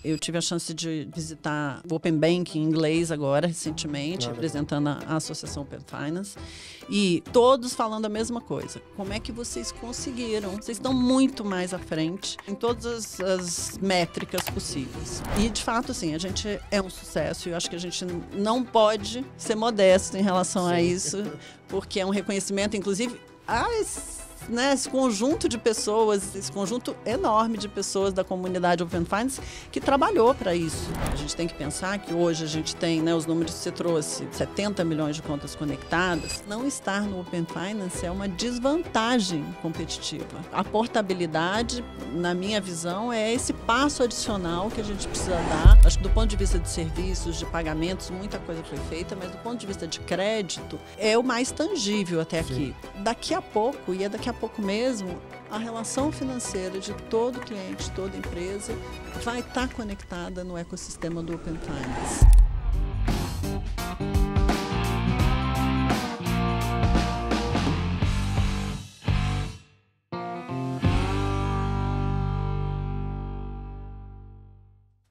Eu tive a chance de visitar o Open Bank em inglês agora, recentemente, representando a Associação Open Finance. E todos falando a mesma coisa. Como é que vocês conseguiram? Vocês estão muito mais à frente em todas as métricas possíveis. E, de fato, assim, a gente é um sucesso. E eu acho que a gente não pode ser modesto em relação a isso, porque é um reconhecimento, inclusive, esse conjunto de pessoas, esse conjunto enorme de pessoas da comunidade Open Finance que trabalhou para isso. A gente tem que pensar que hoje a gente tem, os números que você trouxe, 70 milhões de contas conectadas. Não estar no Open Finance é uma desvantagem competitiva. A portabilidade, na minha visão, é esse passo adicional que a gente precisa dar. Acho que do ponto de vista de serviços, de pagamentos, muita coisa foi feita, mas do ponto de vista de crédito, é o mais tangível até aqui. Daqui a pouco, e é daqui a pouco mesmo, a relação financeira de todo cliente, toda empresa vai estar conectada no ecossistema do Open Finance.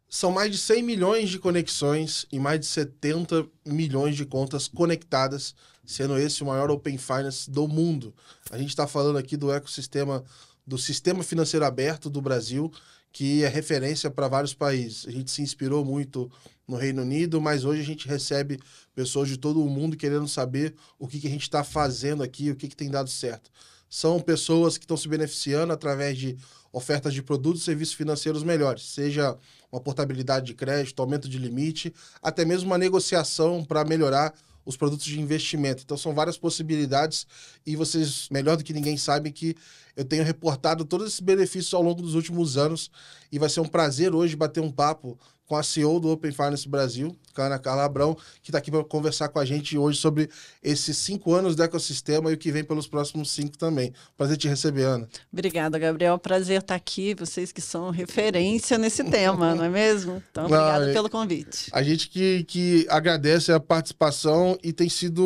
São mais de 100 milhões de conexões e mais de 70 milhões de contas conectadas, sendo esse o maior Open Finance do mundo. A gente está falando aqui do ecossistema, do sistema financeiro aberto do Brasil, que é referência para vários países. A gente se inspirou muito no Reino Unido, mas hoje a gente recebe pessoas de todo o mundo querendo saber o que a gente está fazendo aqui, o que tem dado certo. São pessoas que estão se beneficiando através de ofertas de produtos e serviços financeiros melhores, seja uma portabilidade de crédito, aumento de limite, até mesmo uma negociação para melhorar os produtos de investimento. Então são várias possibilidades e vocês, melhor do que ninguém, sabem que eu tenho reportado todos esses benefícios ao longo dos últimos anos e vai ser um prazer hoje bater um papo com a CEO do Open Finance Brasil, Ana Carla Abrão, que está aqui para conversar com a gente hoje sobre esses 5 anos do ecossistema e o que vem pelos próximos 5 também. Prazer te receber, Ana. Obrigada, Gabriel. Prazer estar aqui. Vocês que são referência nesse tema, não é mesmo? Então, obrigada pelo convite. A gente que agradece a participação e tem sido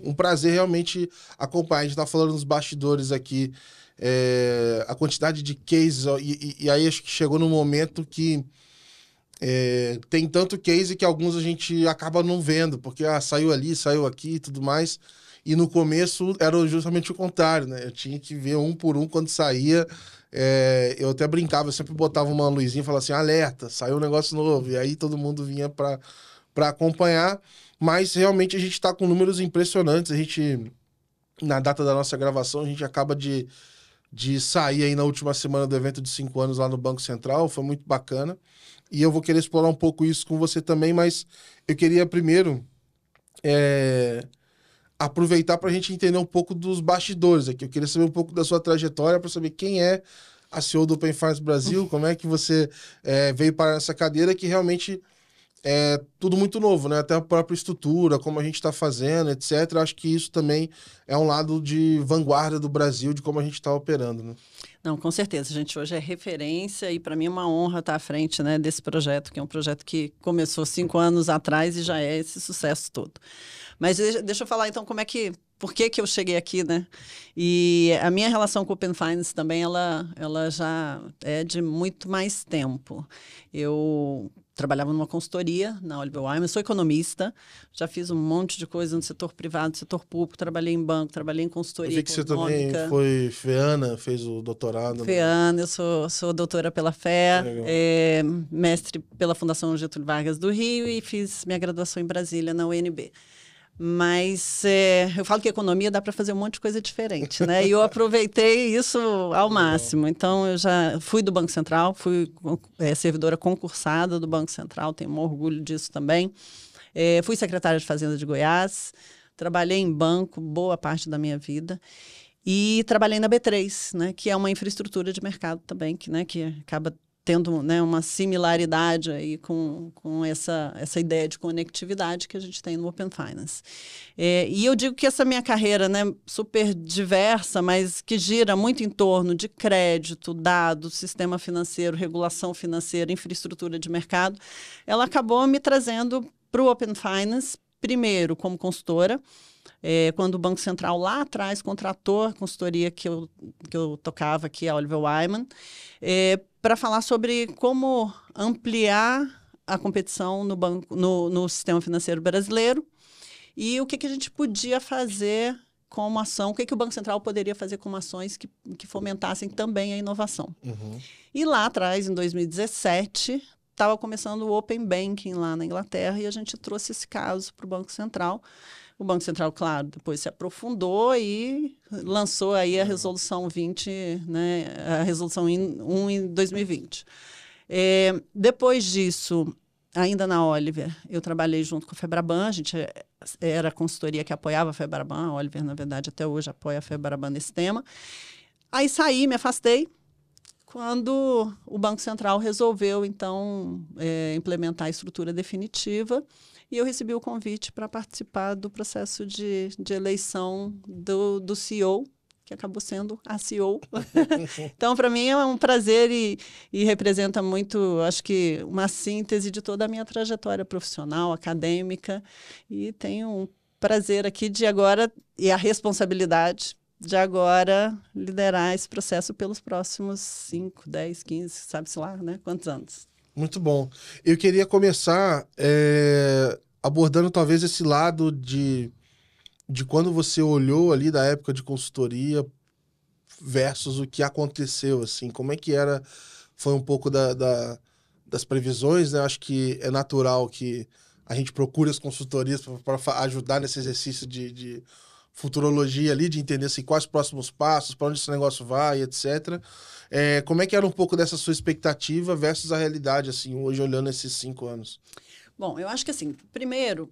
um prazer realmente acompanhar. A gente está falando nos bastidores aqui, a quantidade de cases, e aí acho que chegou no momento que tem tanto case que alguns a gente acaba não vendo, porque saiu ali, saiu aqui e tudo mais. E no começo era justamente o contrário, né? Eu tinha que ver um por um quando saía. Eu até brincava, eu sempre botava uma luzinha e falava assim, alerta, saiu um negócio novo. E aí todo mundo vinha para acompanhar. Mas realmente a gente está com números impressionantes. A gente, na data da nossa gravação, a gente acaba de sair aí na última semana do evento de 5 anos lá no Banco Central. Foi muito bacana. E eu vou querer explorar um pouco isso com você também, mas eu queria primeiro aproveitar para a gente entender um pouco dos bastidores aqui. Eu queria saber um pouco da sua trajetória para saber quem é a CEO do Open Finance Brasil, como é que você veio para essa cadeira que realmente é tudo muito novo, né? Até a própria estrutura, como a gente está fazendo, etc. Acho que isso também é um lado de vanguarda do Brasil, de como a gente está operando, né? Não, com certeza. A gente hoje é referência e para mim é uma honra estar à frente, né, desse projeto, que é um projeto que começou 5 anos atrás e já é esse sucesso todo. Mas deixa eu falar então por que eu cheguei aqui, né? E a minha relação com o Open Finance também, ela já é de muito mais tempo. Eu trabalhava numa consultoria na Oliver Wyman, eu sou economista, já fiz um monte de coisa no setor privado, no setor público, trabalhei em banco, trabalhei em consultoria econômica. Eu vi que você também foi FEANA, fez o doutorado. FEANA, eu sou doutora pela FEA, mestre pela Fundação Getúlio Vargas do Rio e fiz minha graduação em Brasília, na UNB. Mas eu falo que economia dá para fazer um monte de coisa diferente, né? E eu aproveitei isso ao máximo. Então, eu já fui do Banco Central, fui servidora concursada do Banco Central, tenho um orgulho disso também. Fui secretária de Fazenda de Goiás, trabalhei em banco boa parte da minha vida e trabalhei na B3, né? Que é uma infraestrutura de mercado também, que acaba tendo, né, uma similaridade aí com essa ideia de conectividade que a gente tem no Open Finance. E eu digo que essa minha carreira, né, super diversa, mas que gira muito em torno de crédito, dados, sistema financeiro, regulação financeira, infraestrutura de mercado, ela acabou me trazendo para o Open Finance primeiro como consultora, quando o Banco Central lá atrás contratou a consultoria que eu tocava aqui, a Oliver Wyman, para falar sobre como ampliar a competição no sistema financeiro brasileiro e o que a gente podia fazer como ação, o que o Banco Central poderia fazer como ações que fomentassem também a inovação. E lá atrás, em 2017, estava começando o Open Banking lá na Inglaterra e a gente trouxe esse caso para o Banco Central. O Banco Central, claro, depois se aprofundou e lançou aí a Resolução 20, né, a Resolução 1 em 2020. Depois disso, ainda na Oliver, eu trabalhei junto com a Febraban, a gente era a consultoria que apoiava a Febraban, a Oliver, na verdade, até hoje apoia a Febraban nesse tema. Aí saí, me afastei, quando o Banco Central resolveu, então, implementar a estrutura definitiva, e eu recebi o convite para participar do processo de eleição do CEO, que acabou sendo a CEO. Então, para mim, é um prazer e representa muito, acho que, uma síntese de toda a minha trajetória profissional, acadêmica, e tenho um prazer aqui de agora, e a responsabilidade de agora liderar esse processo pelos próximos 5, 10, 15, sabe-se lá, né? Quantos anos. Muito bom. Eu queria começar abordando talvez esse lado de quando você olhou ali da época de consultoria versus o que aconteceu, assim, como é que foi um pouco das previsões, né? Acho que é natural que a gente procure as consultorias para ajudar nesse exercício de futurologia ali, de entender assim, quais os próximos passos, para onde esse negócio vai, etc. Como é que era um pouco dessa sua expectativa versus a realidade, assim, hoje olhando esses 5 anos? Bom, eu acho que assim, primeiro,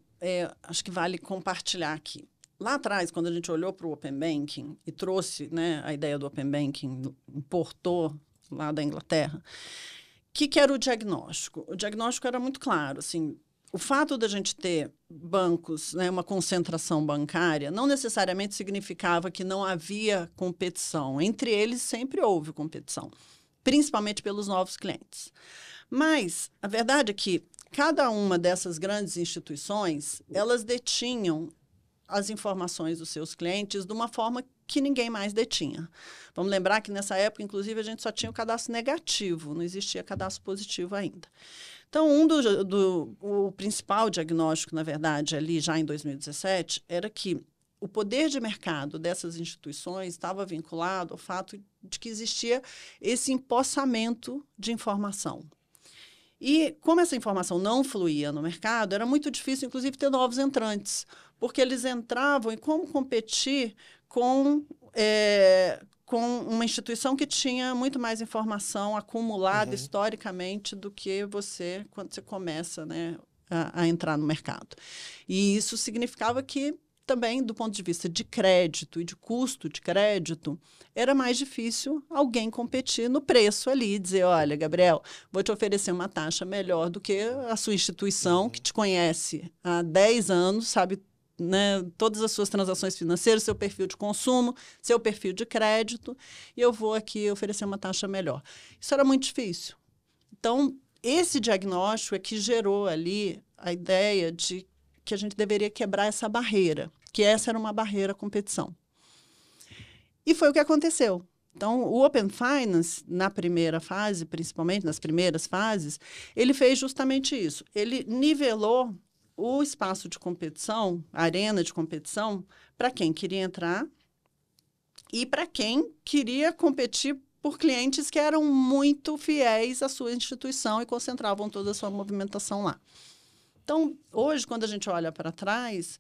acho que vale compartilhar aqui. Lá atrás, quando a gente olhou para o Open Banking e trouxe, né, a ideia do Open Banking, importou lá da Inglaterra, o que era o diagnóstico? O diagnóstico era muito claro, assim, o fato da gente ter bancos, né, uma concentração bancária, não necessariamente significava que não havia competição. Entre eles sempre houve competição, principalmente pelos novos clientes. Mas a verdade é que cada uma dessas grandes instituições, elas detinham as informações dos seus clientes de uma forma que ninguém mais detinha. Vamos lembrar que nessa época, inclusive, a gente só tinha o cadastro negativo, não existia cadastro positivo ainda. Então, o principal diagnóstico, na verdade, ali já em 2017, era que o poder de mercado dessas instituições estava vinculado ao fato de que existia esse empossamento de informação. E como essa informação não fluía no mercado, era muito difícil, inclusive, ter novos entrantes, porque eles entravam e como competir com uma instituição que tinha muito mais informação acumulada historicamente do que você, quando você começa, né, a entrar no mercado. E isso significava que também, do ponto de vista de crédito e de custo de crédito, era mais difícil alguém competir no preço ali, dizer, olha, Gabriel, vou te oferecer uma taxa melhor do que a sua instituição, que te conhece há 10 anos, sabe, né, todas as suas transações financeiras, seu perfil de consumo, seu perfil de crédito, e eu vou aqui oferecer uma taxa melhor. Isso era muito difícil. Então, esse diagnóstico é que gerou ali a ideia de que a gente deveria quebrar essa barreira, que essa era uma barreira à competição. E foi o que aconteceu. Então, o Open Finance, na primeira fase, principalmente nas primeiras fases, ele fez justamente isso. Ele nivelou o espaço de competição, a arena de competição, para quem queria entrar e para quem queria competir por clientes que eram muito fiéis à sua instituição e concentravam toda a sua movimentação lá. Então, hoje, quando a gente olha para trás,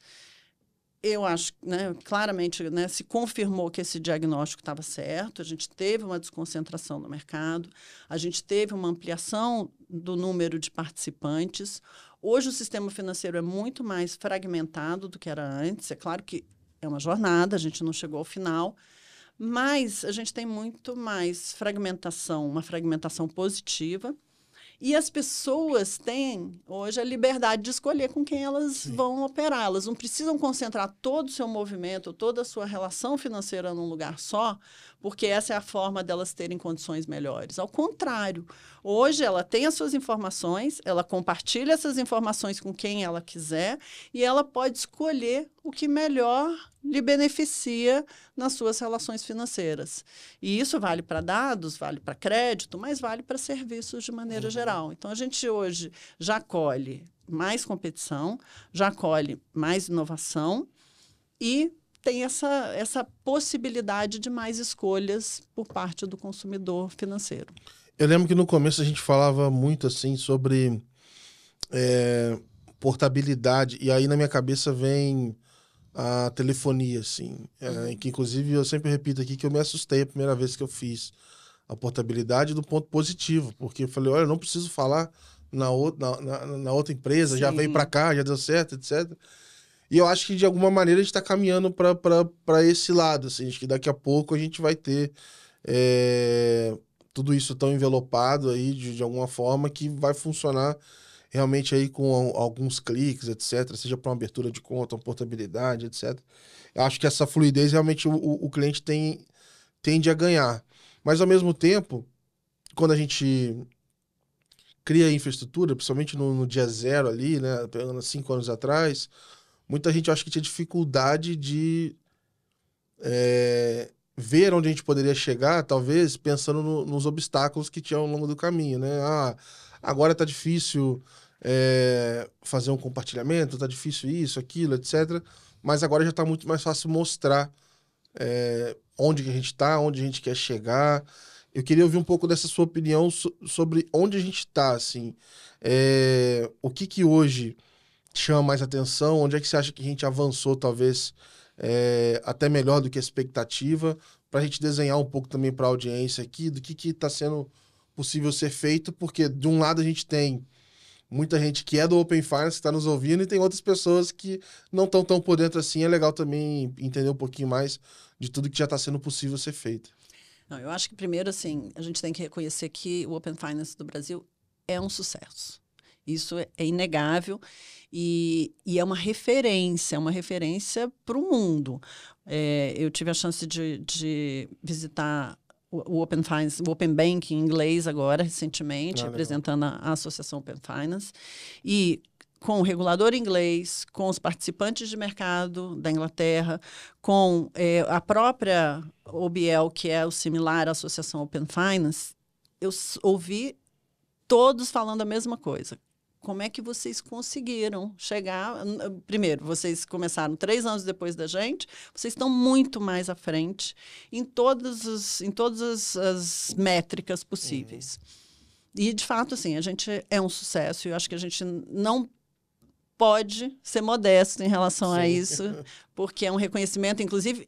eu acho, né, claramente, né, se confirmou que esse diagnóstico estava certo, a gente teve uma desconcentração no mercado, a gente teve uma ampliação do número de participantes. Hoje o sistema financeiro é muito mais fragmentado do que era antes. É claro que é uma jornada, a gente não chegou ao final, mas a gente tem muito mais fragmentação, uma fragmentação positiva. E as pessoas têm, hoje, a liberdade de escolher com quem elas vão operar. Elas não precisam concentrar todo o seu movimento, toda a sua relação financeira num lugar só, porque essa é a forma delas terem condições melhores. Ao contrário, hoje ela tem as suas informações, ela compartilha essas informações com quem ela quiser e ela pode escolher o que melhor lhe beneficia nas suas relações financeiras. E isso vale para dados, vale para crédito, mas vale para serviços de maneira geral. Então, a gente hoje já colhe mais competição, já colhe mais inovação e tem essa possibilidade de mais escolhas por parte do consumidor financeiro. Eu lembro que no começo a gente falava muito assim sobre portabilidade, e aí na minha cabeça vem a telefonia, assim, que inclusive eu sempre repito aqui que eu me assustei a primeira vez que eu fiz a portabilidade do ponto positivo, porque eu falei, olha, eu não preciso falar na outra empresa, já veio para cá, já deu certo, etc. E eu acho que de alguma maneira a gente está caminhando para esse lado, assim, acho que daqui a pouco a gente vai ter tudo isso tão envelopado aí de alguma forma que vai funcionar realmente aí com alguns cliques, etc., seja para uma abertura de conta, uma portabilidade, etc. Eu acho que essa fluidez realmente o cliente tende a ganhar. Mas, ao mesmo tempo, quando a gente cria infraestrutura, principalmente no dia zero ali, né, pegando 5 anos atrás, muita gente acha que tinha dificuldade de ver onde a gente poderia chegar, talvez pensando nos obstáculos que tinha ao longo do caminho, né? Agora tá difícil fazer um compartilhamento, tá difícil isso, aquilo, etc. Mas agora já tá muito mais fácil mostrar onde que a gente tá, onde a gente quer chegar. Eu queria ouvir um pouco dessa sua opinião sobre onde a gente tá, assim. O que hoje chama mais atenção? Onde é que você acha que a gente avançou, talvez, até melhor do que a expectativa, para a gente desenhar um pouco também para a audiência aqui do que está sendo possível ser feito, porque de um lado a gente tem muita gente que é do Open Finance, que está nos ouvindo, e tem outras pessoas que não estão tão por dentro assim. É legal também entender um pouquinho mais de tudo que já está sendo possível ser feito. Não, eu acho que primeiro, assim, a gente tem que reconhecer que o Open Finance do Brasil é um sucesso. Isso é inegável e é uma referência para o mundo. Eu tive a chance de visitar o Open Finance, o Open Banking em inglês agora, recentemente, representando a Associação Open Finance. E com o regulador inglês, com os participantes de mercado da Inglaterra, com a própria OBL, que é o similar à Associação Open Finance, eu ouvi todos falando a mesma coisa. Como é que vocês conseguiram chegar? Primeiro, vocês começaram 3 anos depois da gente, vocês estão muito mais à frente em todas as métricas possíveis. E, de fato, assim, a gente é um sucesso e eu acho que a gente não pode ser modesto em relação a isso, porque é um reconhecimento, inclusive,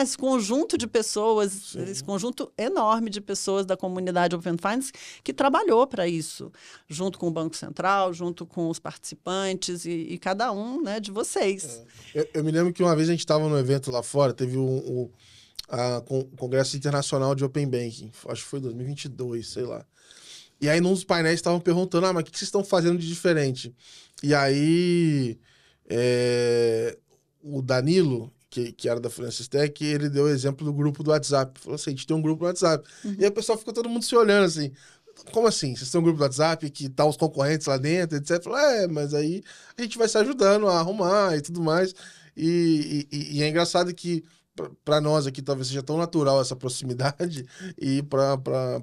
esse conjunto de pessoas, esse conjunto enorme de pessoas da comunidade Open Finance que trabalhou para isso, junto com o Banco Central, junto com os participantes e cada um, né, de vocês. Eu me lembro que uma vez a gente estava num evento lá fora, teve o Congresso Internacional de Open Banking, acho que foi 2022, sei lá. E aí, num dos painéis, estavam perguntando, mas o que vocês estão fazendo de diferente? E aí, o Danilo, que era da Francis Tech, ele deu o exemplo do grupo do WhatsApp. Falou assim, a gente tem um grupo no WhatsApp. E aí o pessoal ficou todo mundo se olhando assim, como assim? Vocês têm um grupo do WhatsApp que tá os concorrentes lá dentro, etc. Falou, mas aí a gente vai se ajudando a arrumar e tudo mais. E é engraçado que para nós aqui talvez seja tão natural essa proximidade e para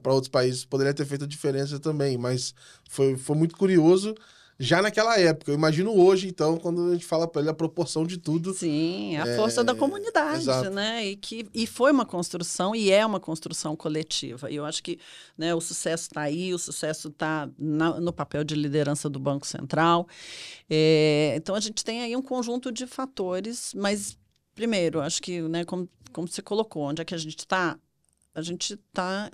outros países poderia ter feito a diferença também, mas foi muito curioso já naquela época. Eu imagino hoje, então, quando a gente fala para ele a proporção de tudo. Sim, a força da comunidade, exato. Né? E foi uma construção e é uma construção coletiva. E eu acho que, né, o sucesso está aí, o sucesso está no papel de liderança do Banco Central. Então, a gente tem aí um conjunto de fatores, mas, primeiro, acho que, né, como você colocou, onde é que a gente está? A gente está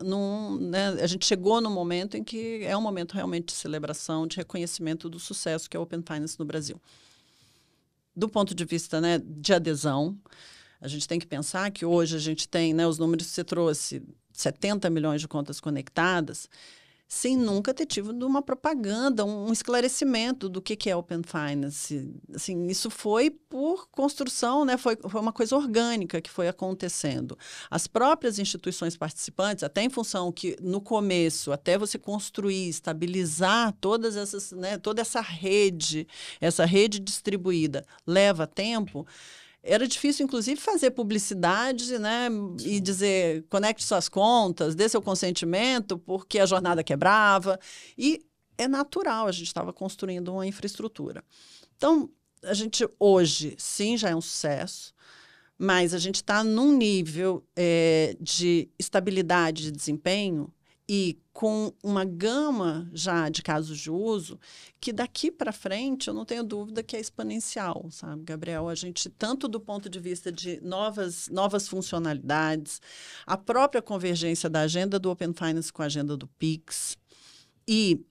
a gente chegou num momento em que é um momento realmente de celebração, de reconhecimento do sucesso que é o Open Finance no Brasil. Do ponto de vista, né, de adesão, a gente tem que pensar que hoje a gente tem, né, os números que você trouxe, 70 milhões de contas conectadas, sem nunca ter tido uma propaganda, um esclarecimento do que é Open Finance. Assim, isso foi por construção, né? Foi uma coisa orgânica que foi acontecendo. As próprias instituições participantes, até em função que, no começo, até você construir, estabilizar todas essas, né, toda essa rede distribuída, leva tempo. Era difícil, inclusive, fazer publicidade, né? E dizer, conecte suas contas, dê seu consentimento, porque a jornada quebrava. E é natural, a gente estava construindo uma infraestrutura. Então, a gente hoje, sim, já é um sucesso, mas a gente está num nível de estabilidade de desempenho e com uma gama já de casos de uso que daqui para frente eu não tenho dúvida que é exponencial, sabe, Gabriel? A gente, tanto do ponto de vista de novas funcionalidades, a própria convergência da agenda do Open Finance com a agenda do Pix e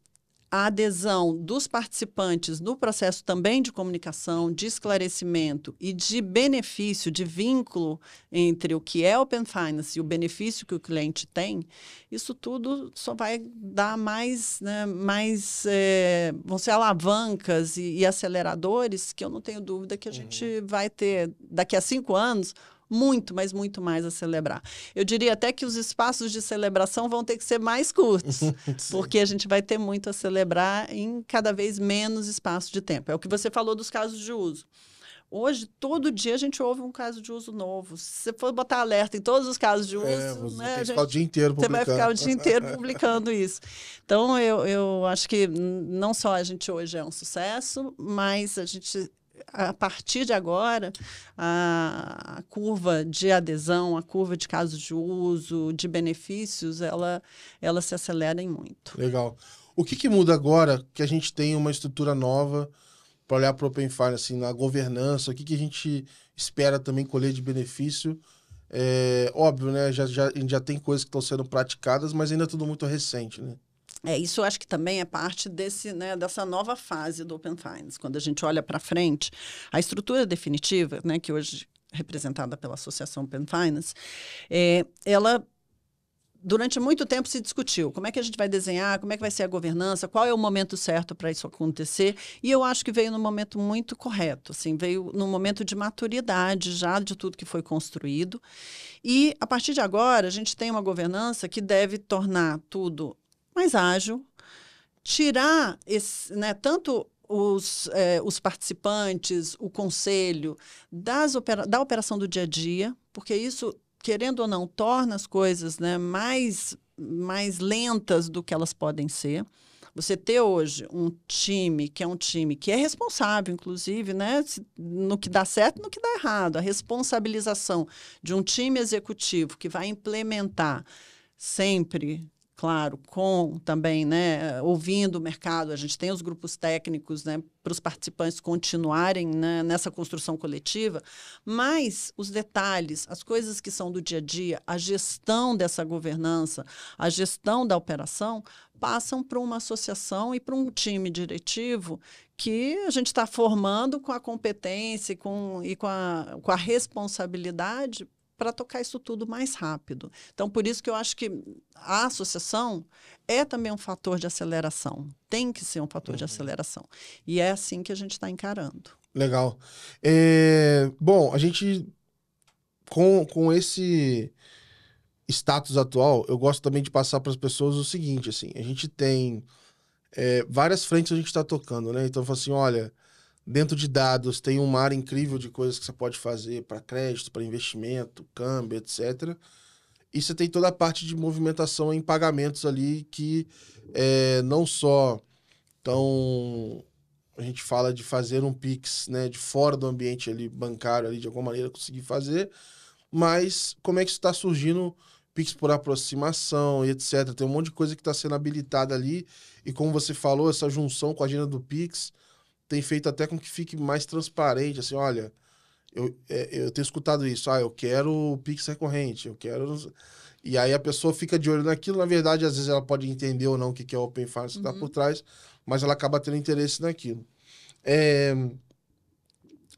a adesão dos participantes no processo também de comunicação, de esclarecimento e de benefício, de vínculo entre o que é Open Finance e o benefício que o cliente tem, isso tudo só vai dar mais, né, vão ser alavancas e aceleradores que eu não tenho dúvida que a gente vai ter daqui a 5 anos muito, mas muito mais a celebrar. Eu diria até que os espaços de celebração vão ter que ser mais curtos, porque a gente vai ter muito a celebrar em cada vez menos espaço de tempo. É o que você falou dos casos de uso. Hoje, todo dia a gente ouve um caso de uso novo. Se você for botar alerta em todos os casos de uso, você tem que ficar o dia inteiro publicando. Você vai ficar o dia inteiro publicando isso. Então, eu acho que não só a gente hoje é um sucesso, mas a gente... A partir de agora, a curva de adesão, a curva de casos de uso, de benefícios, ela se acelera em muito. Legal. O que muda agora que a gente tem uma estrutura nova para olhar para o Open Finance, assim, na governança? O que a gente espera também colher de benefício? Óbvio, né? A gente já tem coisas que estão sendo praticadas, mas ainda é tudo muito recente, né? Isso eu acho que também é parte dessa nova fase do Open Finance. Quando a gente olha para frente, a estrutura definitiva, né, que hoje é representada pela Associação Open Finance, ela, durante muito tempo, se discutiu como é que a gente vai desenhar, como é que vai ser a governança, qual é o momento certo para isso acontecer. E eu acho que veio num momento muito correto, assim, veio num momento de maturidade já de tudo que foi construído. E, a partir de agora, a gente tem uma governança que deve tornar tudo mais ágil, tirar tanto os participantes, o conselho, da operação do dia a dia, porque isso, querendo ou não, torna as coisas, né, mais lentas do que elas podem ser. Você ter hoje um time que é responsável, inclusive, né, no que dá certo e no que dá errado, a responsabilização de um time executivo que vai implementar sempre, claro, com também, né, ouvindo o mercado. A gente tem os grupos técnicos, né, para os participantes continuarem, né, nessa construção coletiva, mas os detalhes, as coisas que são do dia a dia, a gestão dessa governança, a gestão da operação, passam para uma associação e para um time diretivo que a gente está formando com a competência e com a responsabilidade para tocar isso tudo mais rápido. Então, por isso que eu acho que a associação é também um fator de aceleração. Tem que ser um fator de aceleração. E é assim que a gente está encarando. Legal. Bom, a gente, com esse status atual, eu gosto também de passar para as pessoas o seguinte, assim, a gente tem várias frentes que a gente está tocando, né? Então, eu falo assim, olha, dentro de dados tem um mar incrível de coisas que você pode fazer para crédito, para investimento, câmbio, etc. E você tem toda a parte de movimentação em pagamentos ali que não só a gente fala de fazer um Pix, né, de fora do ambiente ali bancário, ali, de alguma maneira conseguir fazer, mas como é que isso está surgindo, Pix por aproximação e etc. Tem um monte de coisa que está sendo habilitada ali e como você falou, essa junção com a agenda do Pix tem feito até com que fique mais transparente, assim, olha, eu tenho escutado isso, eu quero o Pix recorrente, eu quero... E aí a pessoa fica de olho naquilo, na verdade, às vezes ela pode entender ou não o que é o Open Finance que está por trás, mas ela acaba tendo interesse naquilo.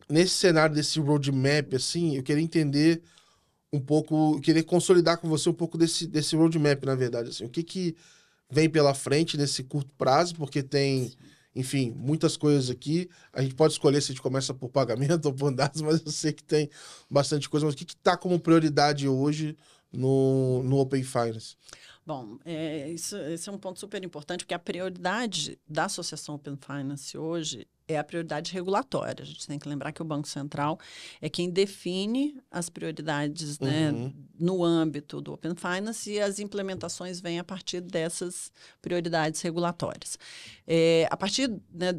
Nesse cenário desse roadmap, assim, eu queria entender um pouco, eu queria consolidar com você um pouco desse roadmap, na verdade, assim, o que vem pela frente nesse curto prazo, porque tem, enfim, muitas coisas aqui. A gente pode escolher se a gente começa por pagamento ou por dados, mas eu sei que tem bastante coisa. Mas o que está como prioridade hoje no Open Finance? Bom, esse é um ponto super importante, porque a prioridade da Associação Open Finance hoje é a prioridade regulatória. A gente tem que lembrar que o Banco Central é quem define as prioridades, né, no âmbito do Open Finance, e as implementações vêm a partir dessas prioridades regulatórias. A partir, né,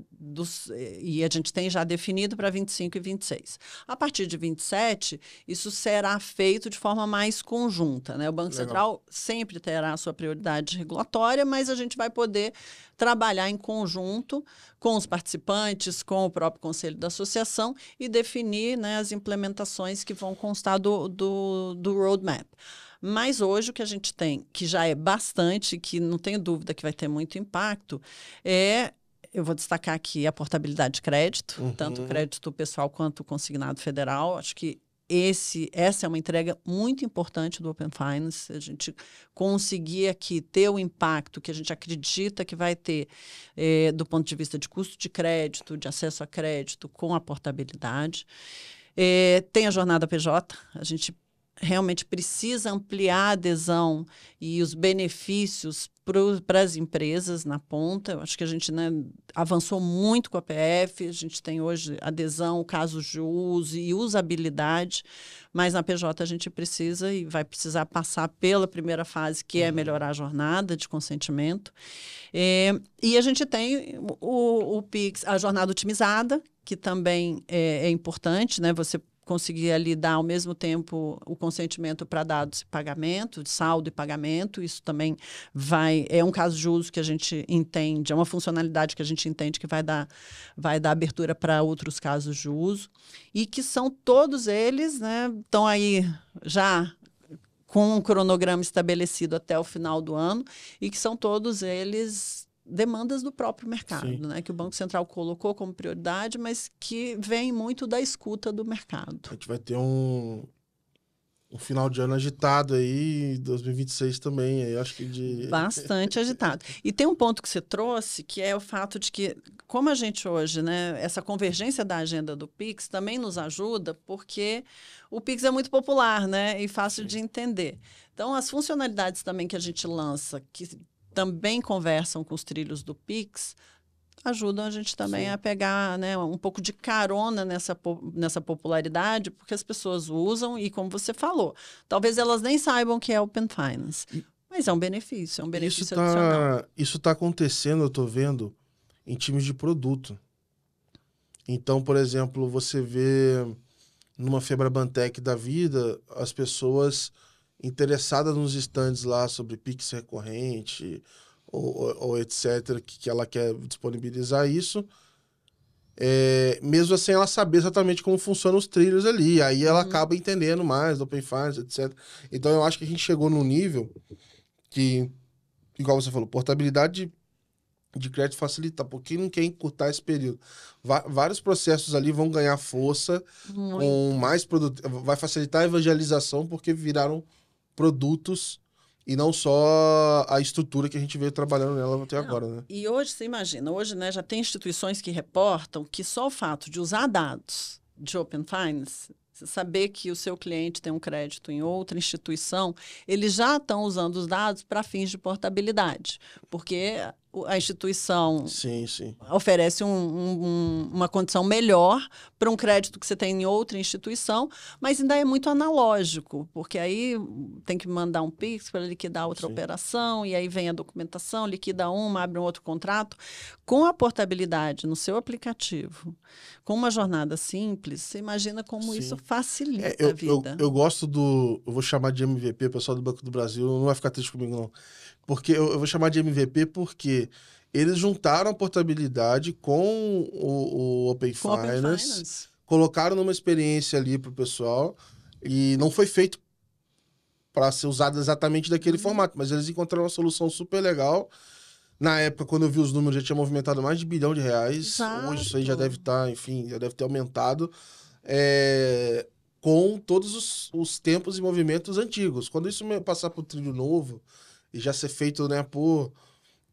e a gente tem já definido para 25 e 26. A partir de 27, isso será feito de forma mais conjunta, né? O Banco Central sempre terá a sua prioridade regulatória, mas a gente vai poder trabalhar em conjunto com os participantes, com o próprio conselho da associação e definir, né, as implementações que vão constar do roadmap. Mas hoje o que a gente tem, que já é bastante, que não tenho dúvida que vai ter muito impacto, eu vou destacar aqui a portabilidade de crédito, tanto o crédito pessoal quanto o consignado federal. Acho que essa é uma entrega muito importante do Open Finance, a gente conseguir aqui ter o impacto que a gente acredita que vai ter do ponto de vista de custo de crédito, de acesso a crédito com a portabilidade. Tem a jornada PJ, a gente realmente precisa ampliar a adesão e os benefícios para as empresas na ponta. Eu acho que a gente, né, avançou muito com a PF, a gente tem hoje adesão, casos de uso e usabilidade, mas na PJ a gente precisa e vai precisar passar pela primeira fase, que é melhorar a jornada de consentimento. E a gente tem o PIX, a jornada otimizada, que também é importante, né? Você conseguir ali dar ao mesmo tempo o consentimento para dados e pagamento, de saldo e pagamento. Isso também é um caso de uso que a gente entende, é uma funcionalidade que a gente entende que vai dar abertura para outros casos de uso, e que são todos eles, né, estão aí já com um cronograma estabelecido até o final do ano, e que são todos eles demandas do próprio mercado, né? Que o Banco Central colocou como prioridade, mas que vem muito da escuta do mercado. A gente vai ter um final de ano agitado aí, 2026 também, aí acho que bastante agitado. E tem um ponto que você trouxe, que é o fato de que, como a gente hoje, né, essa convergência da agenda do Pix também nos ajuda, porque o Pix é muito popular, né, e fácil de entender. Então, as funcionalidades também que a gente lança, que também conversam com os trilhos do Pix, ajudam a gente também a pegar, né, um pouco de carona nessa popularidade, porque as pessoas usam e, como você falou, talvez elas nem saibam que é Open Finance, mas é um benefício adicional. Isso está acontecendo, eu estou vendo, em times de produto. Então, por exemplo, você vê numa Febrabantec da vida as pessoas interessadas nos estandes lá sobre Pix recorrente ou etc., que ela quer disponibilizar isso, mesmo assim ela saber exatamente como funcionam os trilhos ali, aí ela acaba entendendo mais do Open Finance, etc. Então eu acho que a gente chegou num nível que, igual você falou, portabilidade de crédito facilita, porque não quer encurtar esse período. Vários processos ali vão ganhar força, com mais produto, vai facilitar a evangelização, porque viraram produtos e não só a estrutura que a gente veio trabalhando nela até agora, né? E hoje, você imagina, hoje, né, já tem instituições que reportam que só o fato de usar dados de Open Finance, saber que o seu cliente tem um crédito em outra instituição, eles já estão usando os dados para fins de portabilidade, porque a instituição oferece uma condição melhor para um crédito que você tem em outra instituição, mas ainda é muito analógico, porque aí tem que mandar um Pix para liquidar outra operação, e aí vem a documentação, liquida uma, abre um outro contrato. Com a portabilidade no seu aplicativo, com uma jornada simples, você imagina como isso facilita a vida. Eu gosto eu vou chamar de MVP, o pessoal do Banco do Brasil não vai ficar triste comigo, não. Porque eu vou chamar de MVP porque eles juntaram a portabilidade com o Open Finance, colocaram numa experiência ali para o pessoal, e não foi feito para ser usado exatamente daquele formato, mas eles encontraram uma solução super legal. Na época, quando eu vi os números, já tinha movimentado mais de R$ 1 bilhão. Exato. Hoje isso aí já deve estar, enfim, já deve ter aumentado. Com todos os tempos e movimentos antigos. Quando isso passar para o trilho novo e já ser feito, né, por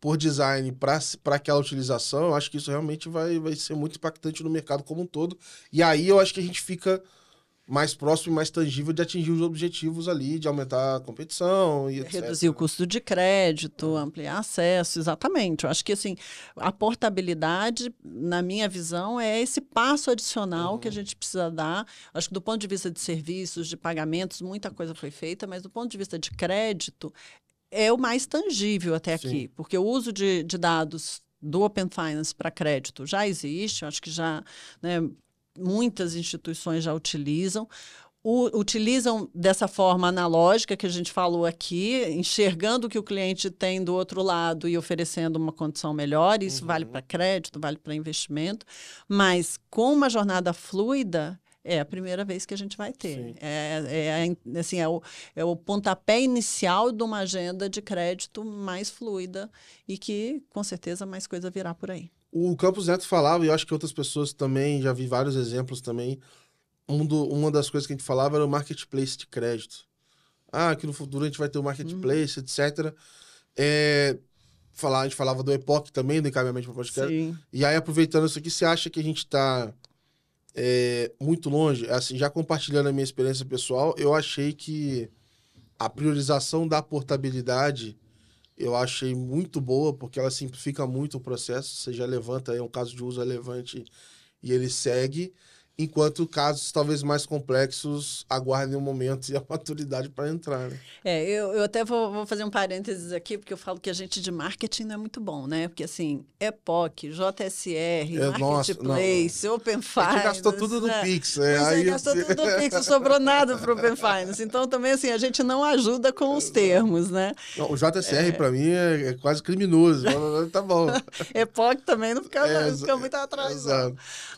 por design para aquela utilização, eu acho que isso realmente vai ser muito impactante no mercado como um todo. E aí eu acho que a gente fica mais próximo e mais tangível de atingir os objetivos ali, de aumentar a competição e etc. Reduzir o custo de crédito, ampliar acesso, exatamente. Eu acho que assim, a portabilidade, na minha visão, é esse passo adicional que a gente precisa dar. Acho que do ponto de vista de serviços, de pagamentos, muita coisa foi feita, mas do ponto de vista de crédito, é o mais tangível até Sim. aqui, porque o uso de dados do Open Finance para crédito já existe, eu acho que já, né, muitas instituições já utilizam. Utilizam dessa forma analógica que a gente falou aqui, enxergando o que o cliente tem do outro lado e oferecendo uma condição melhor. Isso vale para crédito, vale para investimento, mas com uma jornada fluida, é a primeira vez que a gente vai ter. Assim, é o pontapé inicial de uma agenda de crédito mais fluida e que, com certeza, mais coisa virá por aí. O Campos Neto falava, e eu acho que outras pessoas também, já vi vários exemplos também, uma das coisas que a gente falava era o marketplace de crédito. Que no futuro a gente vai ter o marketplace, etc. A gente falava do Epoch também, do encaminhamento para podcast. Sim. E aí, aproveitando isso aqui, você acha que a gente está muito longe? Assim, já compartilhando a minha experiência pessoal, eu achei que a priorização da portabilidade eu achei muito boa, porque ela simplifica muito o processo. Você já levanta aí um caso de uso relevante e ele segue, enquanto casos talvez mais complexos aguardem um momento e a maturidade para entrar, né? Eu até vou fazer um parênteses aqui, porque eu falo que a gente de marketing não é muito bom, né? Porque assim, Epoch, JSR, Marketplace, Open Finance... A gente gastou tudo no Pix. Gastou tudo no Pix, não sobrou nada para o Open Finance. Então, também, assim, a gente não ajuda com os termos, né? Não, o JSR, para mim, é quase criminoso. Tá bom. Epoch também não fica muito atrás. Exato.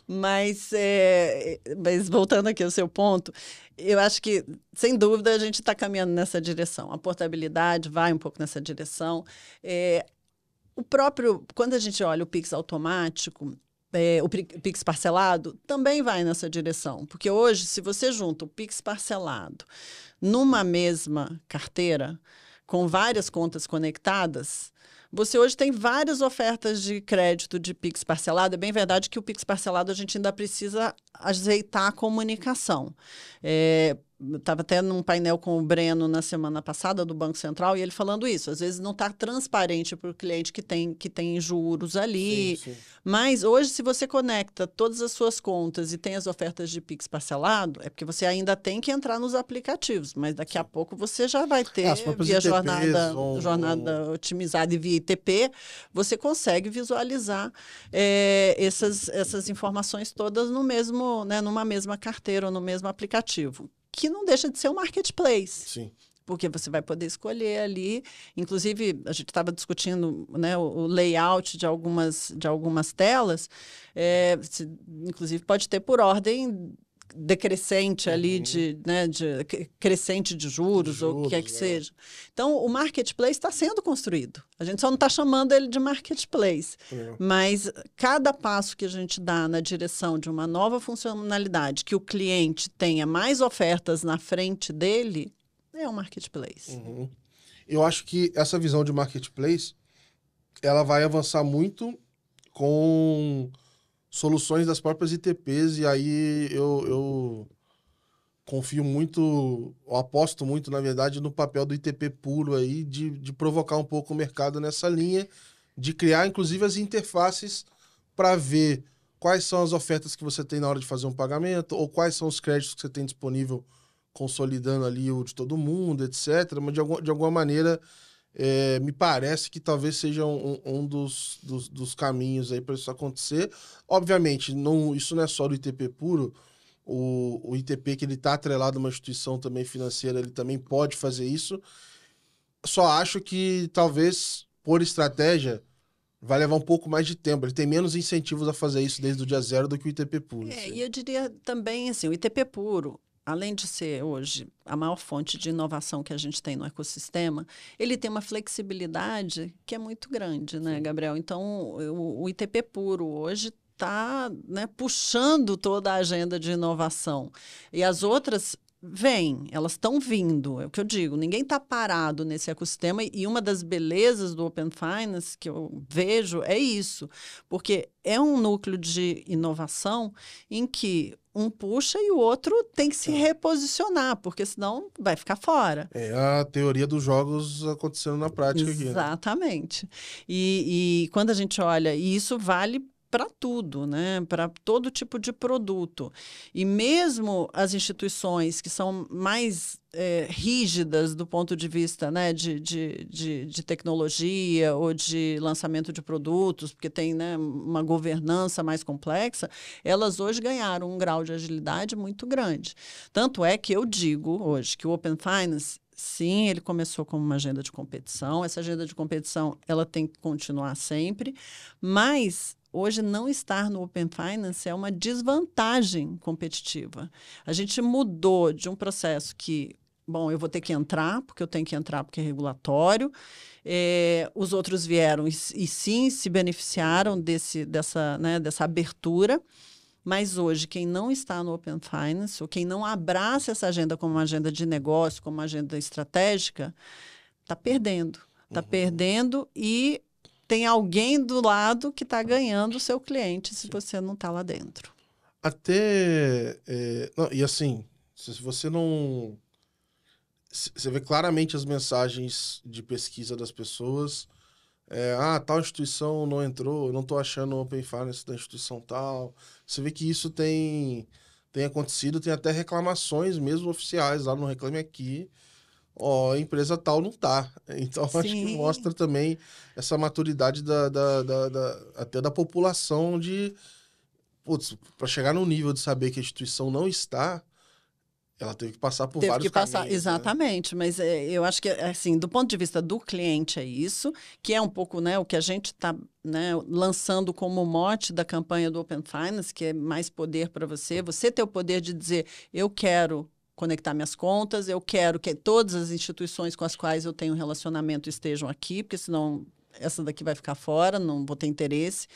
Mas voltando aqui ao seu ponto, eu acho que, sem dúvida, a gente está caminhando nessa direção. A portabilidade vai um pouco nessa direção. Quando a gente olha o Pix automático, o Pix parcelado, também vai nessa direção. Porque hoje, se você junta o Pix parcelado numa mesma carteira, com várias contas conectadas, você hoje tem várias ofertas de crédito de Pix parcelado. É bem verdade que o Pix parcelado a gente ainda precisa ajeitar a comunicação. Estava até num painel com o Breno na semana passada do Banco Central e ele falando isso. Às vezes não está transparente para o cliente que tem juros ali. Sim. Mas hoje, se você conecta todas as suas contas e tem as ofertas de Pix parcelado, é porque você ainda tem que entrar nos aplicativos. Mas daqui a pouco você já vai ter, via jornada otimizada e via ITP, você consegue visualizar essas informações todas no mesmo, né, numa mesma carteira ou no mesmo aplicativo, que não deixa de ser um marketplace. Sim. Porque você vai poder escolher ali. Inclusive, a gente estava discutindo, né, o layout de algumas telas. Inclusive, pode ter por ordem decrescente ali, crescente de juros, ou o que quer que seja. Então, o marketplace está sendo construído. A gente só não está chamando ele de marketplace. Mas cada passo que a gente dá na direção de uma nova funcionalidade, que o cliente tenha mais ofertas na frente dele, é um marketplace. Eu acho que essa visão de marketplace, ela vai avançar muito com soluções das próprias ITPs, e aí eu confio muito, eu aposto muito, na verdade, no papel do ITP puro aí, de provocar um pouco o mercado nessa linha, de criar, inclusive, as interfaces para ver quais são as ofertas que você tem na hora de fazer um pagamento, ou quais são os créditos que você tem disponível, consolidando ali o de todo mundo, etc. Mas, de alguma maneira, me parece que talvez seja um dos caminhos aí para isso acontecer. Obviamente, isso não é só do ITP puro. O ITP, que ele está atrelado a uma instituição também financeira, ele também pode fazer isso. Só acho que, talvez, por estratégia, vai levar um pouco mais de tempo. Ele tem menos incentivos a fazer isso desde o dia zero do que o ITP puro. E eu diria também, assim, o ITP puro, além de ser hoje a maior fonte de inovação que a gente tem no ecossistema, ele tem uma flexibilidade que é muito grande, né, Gabriel? Então, o ITP puro hoje está, né, puxando toda a agenda de inovação. E as outras elas estão vindo, é o que eu digo, ninguém está parado nesse ecossistema, e uma das belezas do Open Finance que eu vejo é isso, porque é um núcleo de inovação em que um puxa e o outro tem que se reposicionar, porque senão vai ficar fora. É a teoria dos jogos acontecendo na prática aqui, né? Exatamente. E quando a gente olha, e isso vale para tudo, né? Para todo tipo de produto. E mesmo as instituições que são mais rígidas do ponto de vista, né, de tecnologia ou de lançamento de produtos, porque tem, né, uma governança mais complexa, elas hoje ganharam um grau de agilidade muito grande. Tanto é que eu digo hoje que o Open Finance, sim, ele começou como uma agenda de competição. Essa agenda de competição ela tem que continuar sempre, mas hoje não estar no Open Finance é uma desvantagem competitiva. A gente mudou de um processo que, bom, eu vou ter que entrar, porque eu tenho que entrar porque é regulatório. Os outros vieram e sim se beneficiaram dessa abertura. Mas hoje, quem não está no Open Finance, ou quem não abraça essa agenda como uma agenda de negócio, como uma agenda estratégica, está perdendo. Está perdendo e tem alguém do lado que está ganhando o seu cliente se você não está lá dentro. E assim, se você não... Você vê claramente as mensagens de pesquisa das pessoas. Tal instituição não entrou, eu não estou achando o Open Finance da instituição tal. Você vê que isso tem acontecido, tem até reclamações mesmo oficiais lá no Reclame Aqui. A empresa tal não tá. Então, acho que mostra também essa maturidade até da população para chegar no nível de saber que a instituição não está, ela teve que passar por vários caminhos. Exatamente, né? Mas eu acho que, assim, do ponto de vista do cliente é isso, que é um pouco, né, o que a gente está, né, lançando como mote da campanha do Open Finance, que é mais poder para você ter o poder de dizer, eu quero conectar minhas contas, eu quero que todas as instituições com as quais eu tenho relacionamento estejam aqui, porque senão essa daqui vai ficar fora, não vou ter interesse.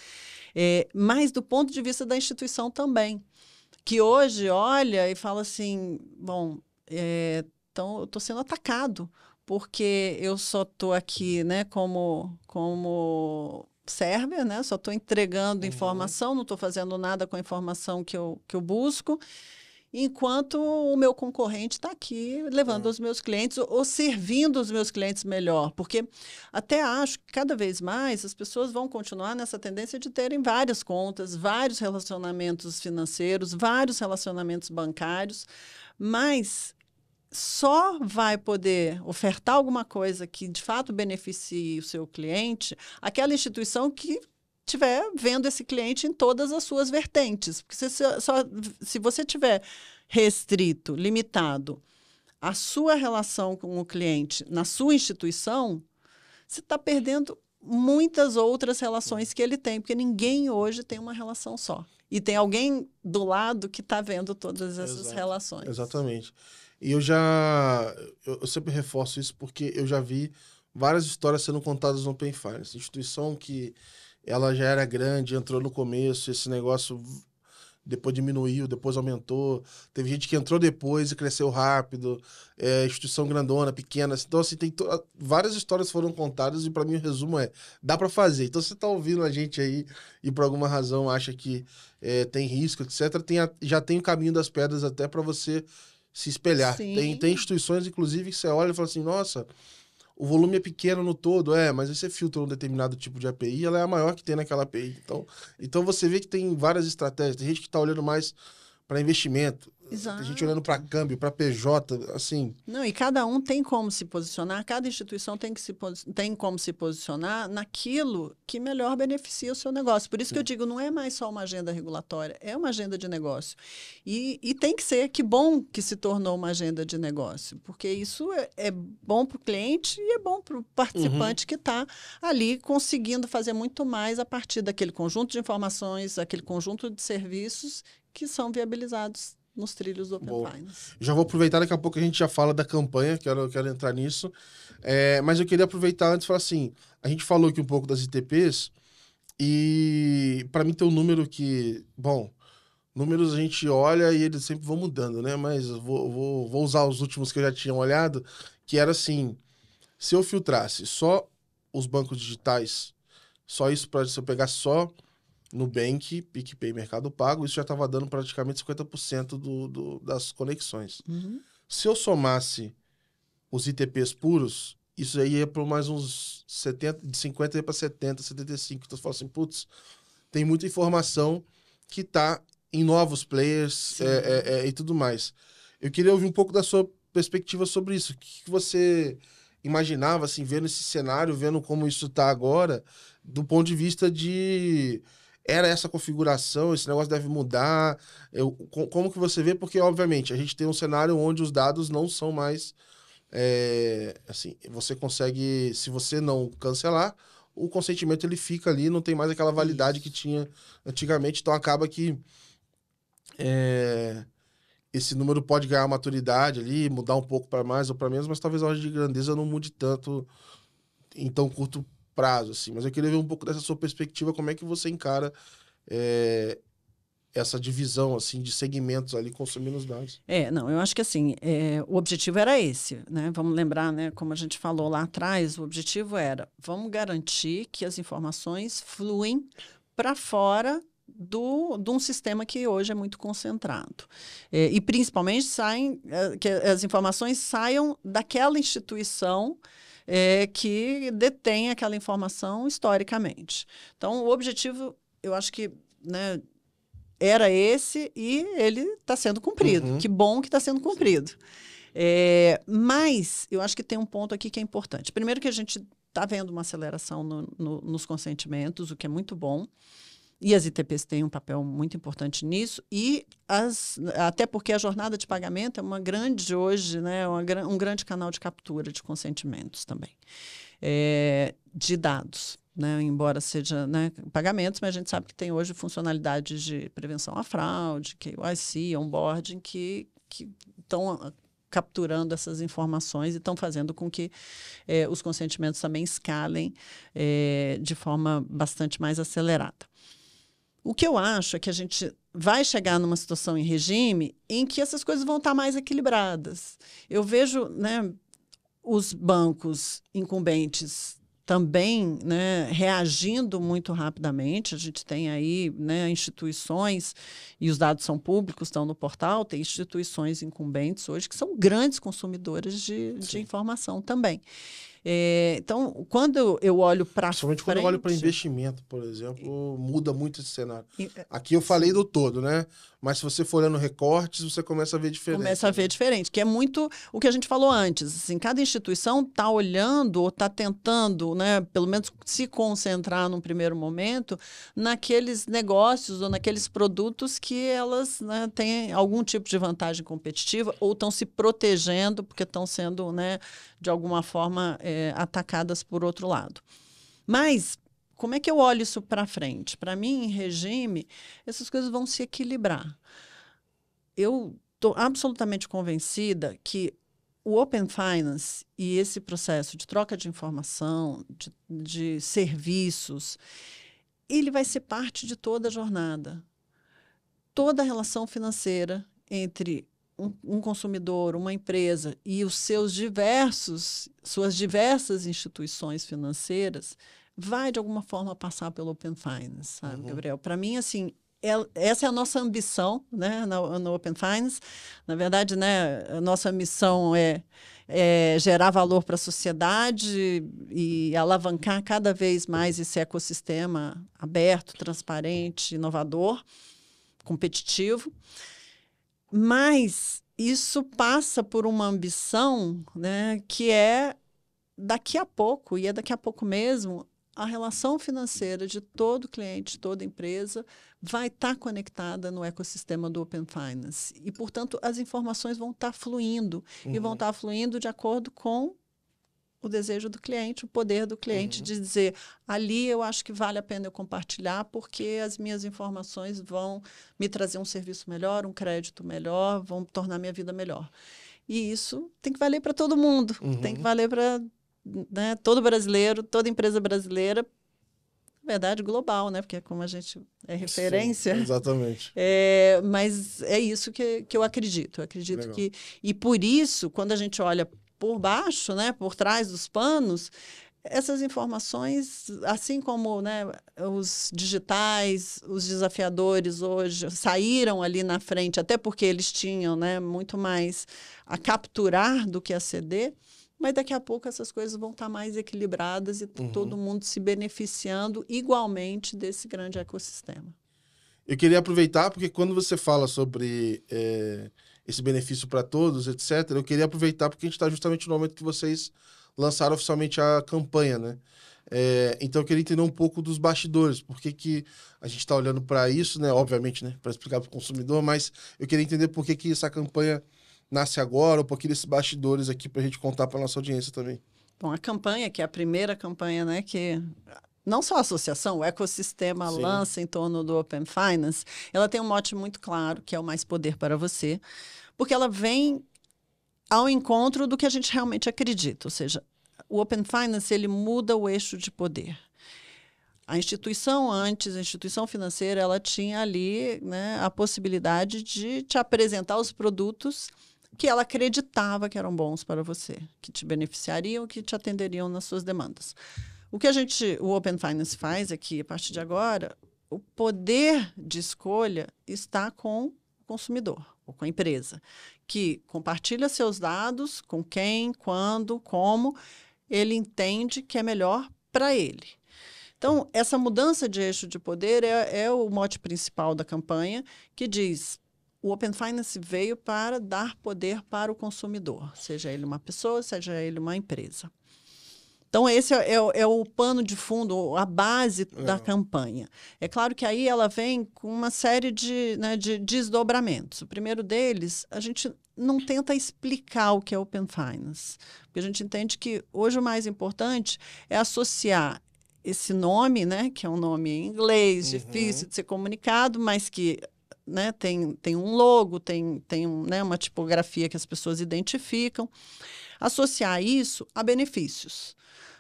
Mas do ponto de vista da instituição também, que hoje olha e fala assim, bom, então eu estou sendo atacado, porque eu só estou aqui, né, como server, né, só estou entregando informação, não estou fazendo nada com a informação que eu busco, enquanto o meu concorrente está aqui levando os meus clientes ou servindo os meus clientes melhor. Porque até acho que cada vez mais as pessoas vão continuar nessa tendência de terem várias contas, vários relacionamentos financeiros, vários relacionamentos bancários, mas só vai poder ofertar alguma coisa que de fato beneficie o seu cliente aquela instituição que estiver vendo esse cliente em todas as suas vertentes. Porque se você tiver restrito, limitado a sua relação com o cliente na sua instituição, você está perdendo muitas outras relações que ele tem, porque ninguém hoje tem uma relação só. E tem alguém do lado que está vendo todas essas relações. Exatamente. E eu sempre reforço isso porque eu já vi várias histórias sendo contadas no Open Finance. Instituição que ela já era grande, entrou no começo, esse negócio depois diminuiu, depois aumentou. Teve gente que entrou depois e cresceu rápido. Instituição grandona, pequena. Então, assim, várias histórias foram contadas e, para mim, o resumo dá para fazer. Então, você está ouvindo a gente aí e, por alguma razão, acha que tem risco, etc., já tem o caminho das pedras até para você se espelhar. Tem instituições, inclusive, que você olha e fala assim, nossa... O volume é pequeno no todo, mas aí você filtra um determinado tipo de API, ela é a maior que tem naquela API. Então você vê que tem várias estratégias. Tem gente que está olhando mais para investimento. Exato. Tem gente olhando para câmbio, para PJ, assim... Não, e cada um tem como se posicionar, cada instituição tem como se posicionar naquilo que melhor beneficia o seu negócio. Por isso que eu digo, não é mais só uma agenda regulatória, é uma agenda de negócio. E tem que ser, que bom que se tornou uma agenda de negócio, porque isso é bom para o cliente e é bom para o participante que está ali conseguindo fazer muito mais a partir daquele conjunto de informações, aquele conjunto de serviços que são viabilizados nos trilhos do Open Finance. Já vou aproveitar, daqui a pouco a gente já fala da campanha, quero entrar nisso. Mas eu queria aproveitar antes e falar assim, a gente falou aqui um pouco das ITPs e para mim tem um número que, bom, Números a gente olha e eles sempre vão mudando, né? Mas eu vou usar os últimos que eu já tinha olhado, que era assim, se eu filtrasse só os bancos digitais, só isso para se eu pegar só Nubank, PicPay, Mercado Pago, isso já estava dando praticamente 50% das conexões. Uhum. Se eu somasse os ITPs puros, isso aí ia para mais uns 70, de 50 ia para 70, 75. Então você fala assim, putz, tem muita informação que está em novos players e tudo mais. Eu queria ouvir um pouco da sua perspectiva sobre isso. O que você imaginava, assim, vendo esse cenário, vendo como isso está agora, do ponto de vista de... Era essa configuração, esse negócio deve mudar. Como que você vê? Porque, obviamente, a gente tem um cenário onde os dados não são mais... assim, você consegue... Se você não cancelar, o consentimento ele fica ali, não tem mais aquela validade que tinha antigamente. Então, acaba que esse número pode ganhar maturidade ali, mudar um pouco para mais ou para menos, mas talvez a ordem de grandeza não mude tanto em tão curto prazo, assim. Mas eu queria ver um pouco dessa sua perspectiva, como é que você encara essa divisão, assim, de segmentos ali consumindo os dados. Não, eu acho que assim, o objetivo era esse, né? Vamos lembrar, né, como a gente falou lá atrás, o objetivo era, vamos garantir que as informações fluem para fora de um sistema que hoje é muito concentrado. E principalmente que as informações saiam daquela instituição que detém aquela informação historicamente. Então, o objetivo, eu acho que, né, era esse e ele está sendo cumprido. Uhum. Que bom que está sendo cumprido. Mas eu acho que tem um ponto aqui que é importante. Primeiro que a gente está vendo uma aceleração nos consentimentos, o que é muito bom. E as ITPs têm um papel muito importante nisso. E até porque a jornada de pagamento é uma grande hoje, né, um grande canal de captura de consentimentos também. De dados. Né, embora seja, né, pagamentos, mas a gente sabe que tem hoje funcionalidades de prevenção à fraude, KYC, onboarding, que estão capturando essas informações e estão fazendo com que os consentimentos também escalem de forma bastante mais acelerada. O que eu acho é que a gente vai chegar numa situação em regime em que essas coisas vão estar mais equilibradas. Eu vejo, né, os bancos incumbentes também, né, reagindo muito rapidamente. A gente tem aí, né, instituições, e os dados são públicos, estão no portal, tem instituições incumbentes hoje que são grandes consumidoras de informação também. Então, quando eu olho para frente... Principalmente quando eu olho para investimento, por exemplo, muda muito esse cenário. Aqui eu falei do todo, né? Mas se você for olhando recortes, você começa a ver diferente. Começa a ver diferente, que é muito o que a gente falou antes. Assim, cada instituição está olhando ou está tentando, né, pelo menos se concentrar num primeiro momento naqueles negócios ou naqueles produtos que elas, né, têm algum tipo de vantagem competitiva ou estão se protegendo porque estão sendo, né, de alguma forma atacadas por outro lado. Mas como é que eu olho isso para frente? Para mim, em regime, essas coisas vão se equilibrar. Eu estou absolutamente convencida que o Open Finance e esse processo de troca de informação, de serviços, ele vai ser parte de toda a jornada. Toda a relação financeira entre um consumidor, uma empresa e suas diversas instituições financeiras vai, de alguma forma, passar pelo Open Finance, sabe, Gabriel? Para mim, assim, essa é a nossa ambição, né, no Open Finance. Na verdade, né, a nossa missão é gerar valor para a sociedade e alavancar cada vez mais esse ecossistema aberto, transparente, inovador, competitivo. Mas isso passa por uma ambição, né, que é daqui a pouco, e é daqui a pouco mesmo, a relação financeira de todo cliente, de toda empresa, vai estar conectada no ecossistema do Open Finance. E, portanto, as informações vão estar fluindo, e vão estar fluindo de acordo com o desejo do cliente, o poder do cliente de dizer, ali eu acho que vale a pena eu compartilhar, porque as minhas informações vão me trazer um serviço melhor, um crédito melhor, vão tornar minha vida melhor. E isso tem que valer para todo mundo, tem que valer para, né, todo brasileiro, toda empresa brasileira, verdade, global, né? Porque é como a gente é referência. Sim, exatamente. Mas é isso que eu acredito. Eu acredito Legal. que... E por isso, quando a gente olha por baixo, né, por trás dos panos, essas informações, assim como, né, os digitais, os desafiadores hoje saíram ali na frente, até porque eles tinham, né, muito mais a capturar do que a ceder, mas daqui a pouco essas coisas vão estar mais equilibradas e todo mundo se beneficiando igualmente desse grande ecossistema. Eu queria aproveitar, porque quando você fala sobre esse benefício para todos, etc., eu queria aproveitar porque a gente está justamente no momento que vocês lançaram oficialmente a campanha, né? Então eu queria entender um pouco dos bastidores, por que a gente está olhando para isso, né? Obviamente, né? Para explicar para o consumidor, mas eu queria entender por que essa campanha nasce agora, um pouquinho desses bastidores aqui para a gente contar para nossa audiência também. Bom, a campanha, que é a primeira campanha, né, que não só a associação, o ecossistema Sim. lança em torno do Open Finance, ela tem um mote muito claro, que é o mais poder para você, porque ela vem ao encontro do que a gente realmente acredita, ou seja, o Open Finance ele muda o eixo de poder. A instituição antes, a instituição financeira, ela tinha ali, né, a possibilidade de te apresentar os produtos que ela acreditava que eram bons para você, que te beneficiariam, que te atenderiam nas suas demandas. O que o Open Finance faz é que, a partir de agora, o poder de escolha está com o consumidor, ou com a empresa, que compartilha seus dados com quem, quando, como ele entende que é melhor para ele. Então, essa mudança de eixo de poder é o mote principal da campanha, que diz: o Open Finance veio para dar poder para o consumidor, seja ele uma pessoa, seja ele uma empresa. Então, esse é o pano de fundo, a base da campanha. É claro que aí ela vem com uma série de desdobramentos. O primeiro deles, a gente não tenta explicar o que é Open Finance, porque a gente entende que hoje o mais importante é associar esse nome, né, que é um nome em inglês, difícil de ser comunicado, mas que, né, tem um logo, tem né, uma tipografia que as pessoas identificam, associar isso a benefícios.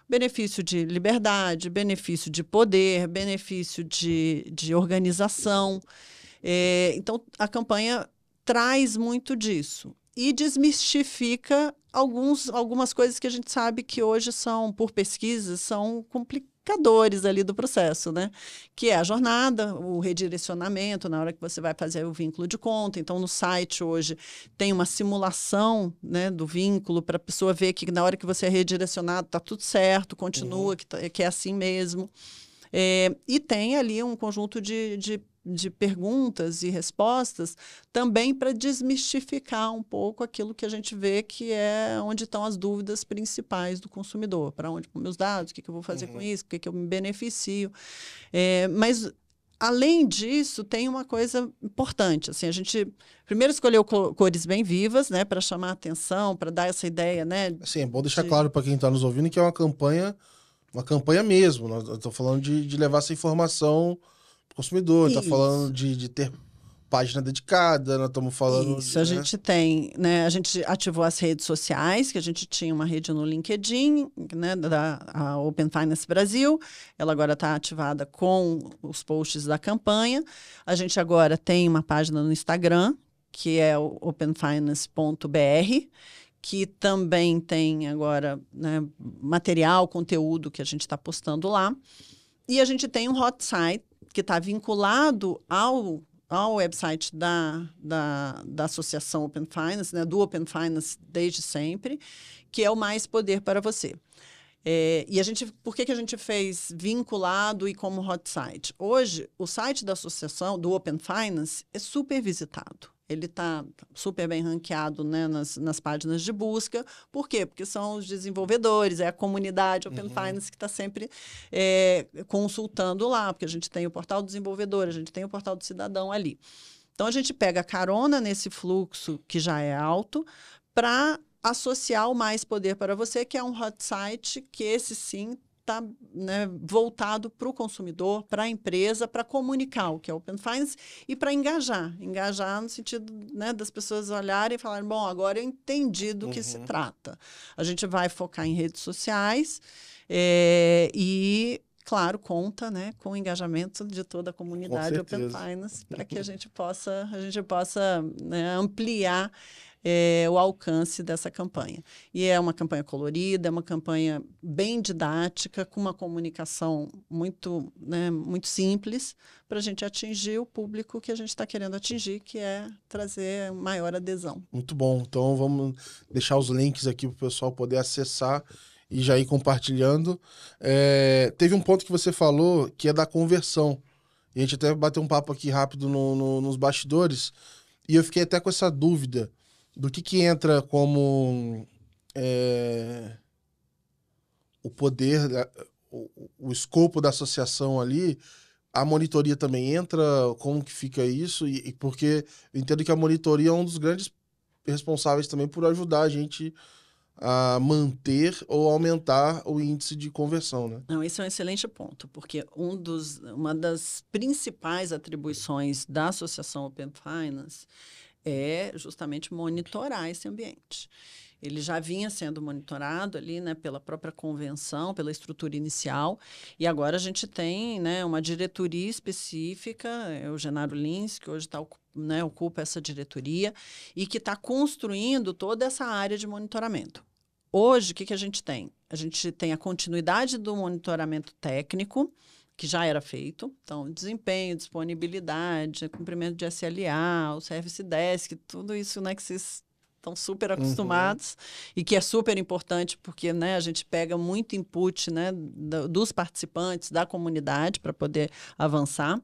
Benefício de liberdade, benefício de poder, benefício de organização. Então, a campanha traz muito disso e desmistifica algumas coisas que a gente sabe que hoje são, por pesquisas, são complicadores ali do processo, né? Que é a jornada, o redirecionamento na hora que você vai fazer o vínculo de conta. Então, no site hoje tem uma simulação, né, do vínculo para a pessoa ver que na hora que você é redirecionado está tudo certo, continua, que é assim mesmo. E tem ali um conjunto de perguntas e respostas também para desmistificar um pouco aquilo que a gente vê que é onde estão as dúvidas principais do consumidor. Para onde vão meus dados? O que eu vou fazer com isso? O que eu me beneficio? Mas, além disso, tem uma coisa importante. Assim, a gente primeiro escolheu cores bem vivas, né, para chamar a atenção, para dar essa ideia, né? Assim, é bom deixar claro para quem está nos ouvindo que é uma campanha mesmo. Nós estamos falando de levar essa informação para o consumidor, está falando de ter página dedicada, nós estamos falando... Isso, a gente tem, né, a gente ativou as redes sociais, que a gente tinha uma rede no LinkedIn, né, a Open Finance Brasil, ela agora está ativada com os posts da campanha. A gente agora tem uma página no Instagram, que é o openfinance.br, que também tem agora, né, material, conteúdo que a gente está postando lá. E a gente tem um hot site que está vinculado ao website da Associação Open Finance, né, do Open Finance desde sempre, que é o Mais Poder para Você. E por que a gente fez vinculado e como hot site? Hoje, o site da associação, do Open Finance, é super visitado. Ele está super bem ranqueado, né, nas páginas de busca. Por quê? Porque são os desenvolvedores, é a comunidade Open Finance que está sempre consultando lá, porque a gente tem o portal do desenvolvedor, a gente tem o portal do cidadão ali. Então, a gente pega carona nesse fluxo que já é alto para associar o Mais Poder para Você, que é um hot site que esse sim está, né, voltado para o consumidor, para a empresa, para comunicar o que é Open Finance e para engajar no sentido, né, das pessoas olharem e falarem, bom, agora eu entendi do que se trata. A gente vai focar em redes sociais e claro, conta, né, com o engajamento de toda a comunidade Open certeza. Finance para que a gente possa, né, ampliar o alcance dessa campanha. E é uma campanha colorida, é uma campanha bem didática, com uma comunicação muito, né, muito simples, para a gente atingir o público que a gente está querendo atingir, que é trazer maior adesão. Muito bom. Então, vamos deixar os links aqui para o pessoal poder acessar e já ir compartilhando. Teve um ponto que você falou, que é da conversão. E a gente até bateu um papo aqui rápido nos bastidores, e eu fiquei até com essa dúvida do que entra como o poder, o escopo da associação ali. A monitoria também entra? Como que fica isso? E porque eu entendo que a monitoria é um dos grandes responsáveis também por ajudar a gente a manter ou aumentar o índice de conversão, né? Não, esse é um excelente ponto, porque uma das principais atribuições da Associação Open Finance é justamente monitorar esse ambiente. Ele já vinha sendo monitorado ali, né, pela própria convenção, pela estrutura inicial, e agora a gente tem, né, uma diretoria específica, o Genaro Lins, que hoje né, ocupa essa diretoria, e que está construindo toda essa área de monitoramento. Hoje, o que a gente tem? A gente tem a continuidade do monitoramento técnico, que já era feito. Então, desempenho, disponibilidade, cumprimento de SLA, o Service Desk, tudo isso, né, que vocês estão super acostumados e que é super importante porque, né, a gente pega muito input, né, dos participantes, da comunidade para poder avançar.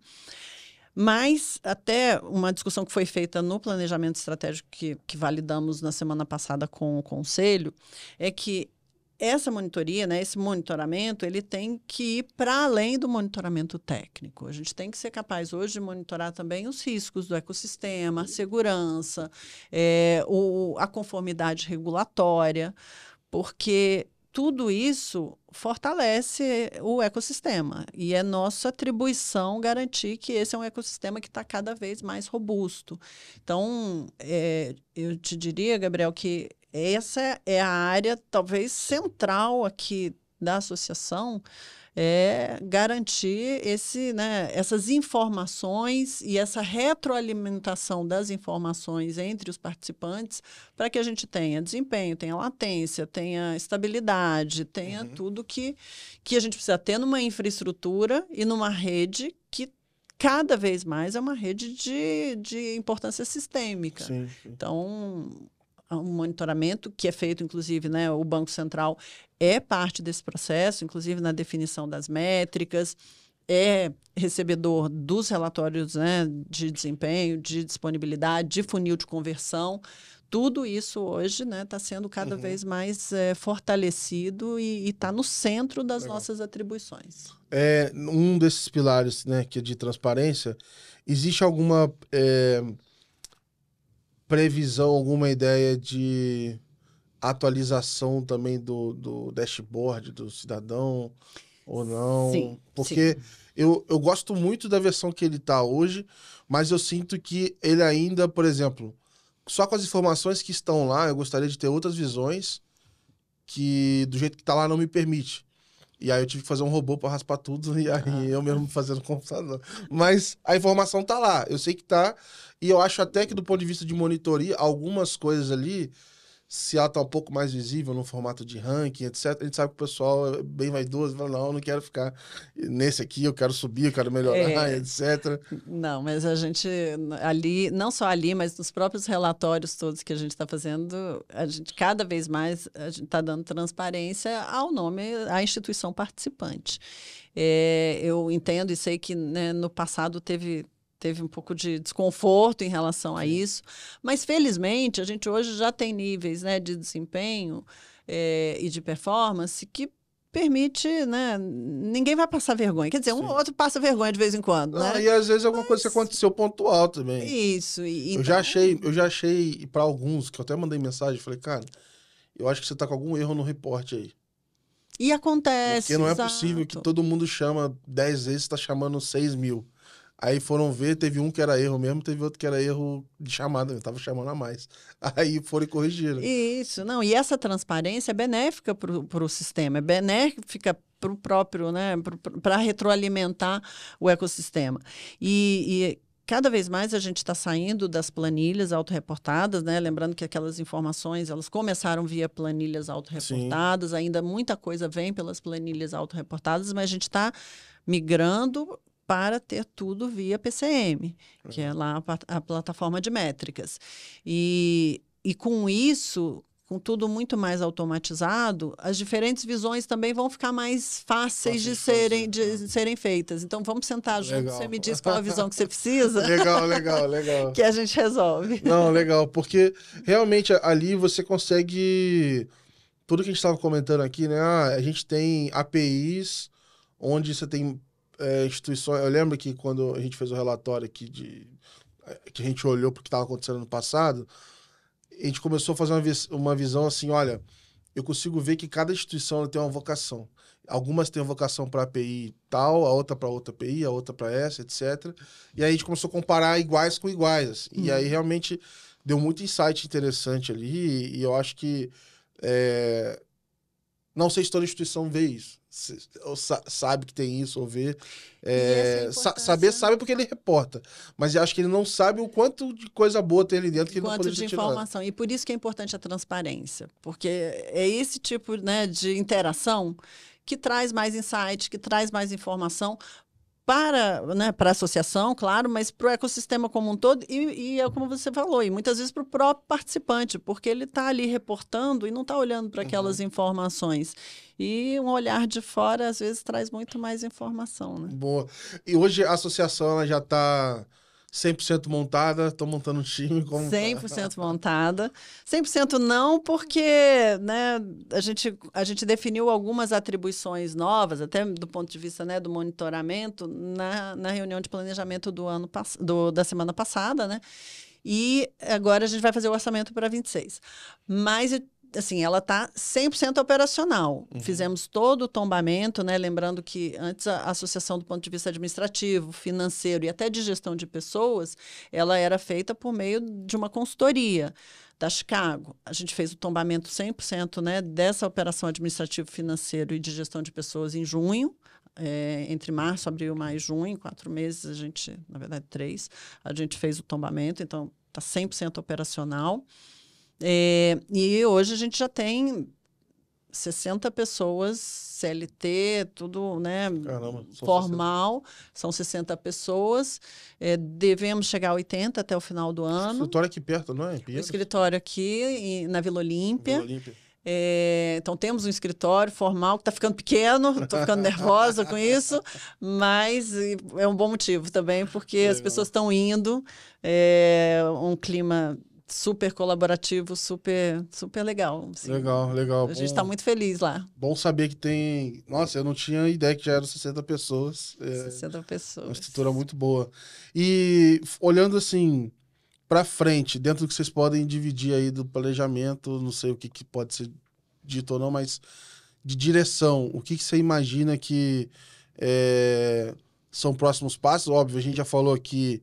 Mas até uma discussão que foi feita no planejamento estratégico que validamos na semana passada com o Conselho é que essa monitoria, né, esse monitoramento, ele tem que ir para além do monitoramento técnico. A gente tem que ser capaz hoje de monitorar também os riscos do ecossistema, a segurança, a conformidade regulatória, porque tudo isso fortalece o ecossistema e é nossa atribuição garantir que esse é um ecossistema que está cada vez mais robusto. Então, eu te diria, Gabriel, que essa é a área talvez central aqui da associação, garantir essas informações e essa retroalimentação das informações entre os participantes para que a gente tenha desempenho, tenha latência, tenha estabilidade, tenha tudo que a gente precisa ter numa infraestrutura e numa rede que cada vez mais é uma rede de importância sistêmica. Sim. Então, um monitoramento que é feito, inclusive, né, o Banco Central é parte desse processo, inclusive na definição das métricas, é recebedor dos relatórios, né, de desempenho, de disponibilidade, de funil de conversão. Tudo isso hoje está sendo cada vez mais fortalecido e está no centro das nossas atribuições. Um desses pilares, né, que é de transparência, existe alguma previsão, alguma ideia de atualização também do dashboard do cidadão ou não? Sim, porque sim. Eu gosto muito da versão que ele está hoje, mas eu sinto que ele ainda, por exemplo, só com as informações que estão lá, eu gostaria de ter outras visões que do jeito que está lá não me permite. E aí eu tive que fazer um robô para raspar tudo e aí eu mesmo fazendo computador. Mas a informação tá lá, eu sei que tá. E eu acho até que do ponto de vista de monitoria, algumas coisas ali, se ela tá um pouco mais visível no formato de ranking, etc., a gente sabe que o pessoal é bem vaidoso, fala, não, eu não quero ficar nesse aqui, eu quero subir, eu quero melhorar, etc. Não, mas a gente ali, não só ali, mas nos próprios relatórios todos que a gente está fazendo, a gente cada vez mais a gente está dando transparência ao nome, à instituição participante. Eu entendo e sei que, né, no passado teve um pouco de desconforto em relação a isso, mas felizmente a gente hoje já tem níveis, né, de desempenho e de performance que permite, né, ninguém vai passar vergonha. Quer dizer, um ou outro passa vergonha de vez em quando, né? E às vezes alguma coisa que aconteceu pontual também. Isso. Eu já achei para alguns, que eu até mandei mensagem, falei, cara, eu acho que você tá com algum erro no reporte aí. E acontece, porque não é possível que todo mundo chama 10 vezes, tá chamando 6 mil. Aí foram ver, teve um que era erro mesmo, teve outro que era erro de chamada, eu tava chamando a mais. Aí foram e corrigiram. Isso, não. E essa transparência é benéfica para o sistema, é benéfica para o próprio, né, para retroalimentar o ecossistema. E cada vez mais a gente está saindo das planilhas autorreportadas, né? Lembrando que aquelas informações elas começaram via planilhas autorreportadas, ainda muita coisa vem pelas planilhas autorreportadas, mas a gente está migrando para ter tudo via PCM, que é lá a plataforma de métricas. E com isso, com tudo muito mais automatizado, as diferentes visões também vão ficar mais fáceis de serem feitas. Então, vamos sentar junto, você me diz qual a visão que você precisa. Legal. Que a gente resolve. Não, legal, porque realmente ali você consegue... Tudo que a gente estava comentando aqui, né? A gente tem APIs onde você tem instituições... Eu lembro que quando a gente fez o relatório aqui que a gente olhou para o que estava acontecendo no passado, a gente começou a fazer uma visão assim, olha, eu consigo ver que cada instituição tem uma vocação. Algumas têm vocação para API tal, a outra para outra API, a outra para essa, etc. E aí a gente começou a comparar iguais com iguais. E aí realmente deu muito insight interessante ali, e eu acho que não sei se toda instituição vê isso, ou sabe que tem isso, ou vê. Sabe porque ele reporta, mas eu acho que ele não sabe o quanto de coisa boa tem ali dentro que ele não poderia de informação. E por isso que é importante a transparência, porque é esse tipo, né, de interação que traz mais insight, que traz mais informação para, né, para a associação, claro, mas para o ecossistema como um todo, e é como você falou, e muitas vezes para o próprio participante, porque ele está ali reportando e não está olhando para aquelas informações. E um olhar de fora, às vezes, traz muito mais informação, né? Boa. E hoje a associação ela já está 100% montada, estou montando um time. 100% montada. 100% não, porque, né, a gente definiu algumas atribuições novas, até do ponto de vista, né, do monitoramento, na reunião de planejamento da semana passada, né? E agora a gente vai fazer o orçamento para 26. Mas assim, ela está 100% operacional. Fizemos todo o tombamento, né? Lembrando que antes a associação, do ponto de vista administrativo, financeiro e até de gestão de pessoas, ela era feita por meio de uma consultoria da Chicago. A gente fez o tombamento 100%, né, dessa operação administrativo, financeiro e de gestão de pessoas em junho. Entre março, abril, maio e junho, 4 meses, a gente, na verdade 3, a gente fez o tombamento, então está 100% operacional. E hoje a gente já tem 60 pessoas, CLT, tudo, né, formal, são 60 pessoas. Devemos chegar a 80 até o final do ano. O escritório aqui perto, não é? O escritório aqui na Vila Olímpia. Então, temos um escritório formal que está ficando pequeno, estou ficando nervosa com isso, mas é um bom motivo também, porque as pessoas estão indo, um clima super colaborativo, super legal. Assim. Legal. A gente está muito feliz lá. Bom saber que tem... Nossa, eu não tinha ideia que já eram 60 pessoas. 60 pessoas. Uma estrutura muito boa. E olhando assim para frente, dentro do que vocês podem dividir aí do planejamento, não sei o que pode ser dito ou não, mas de direção, o que você imagina que são próximos passos? Óbvio, a gente já falou aqui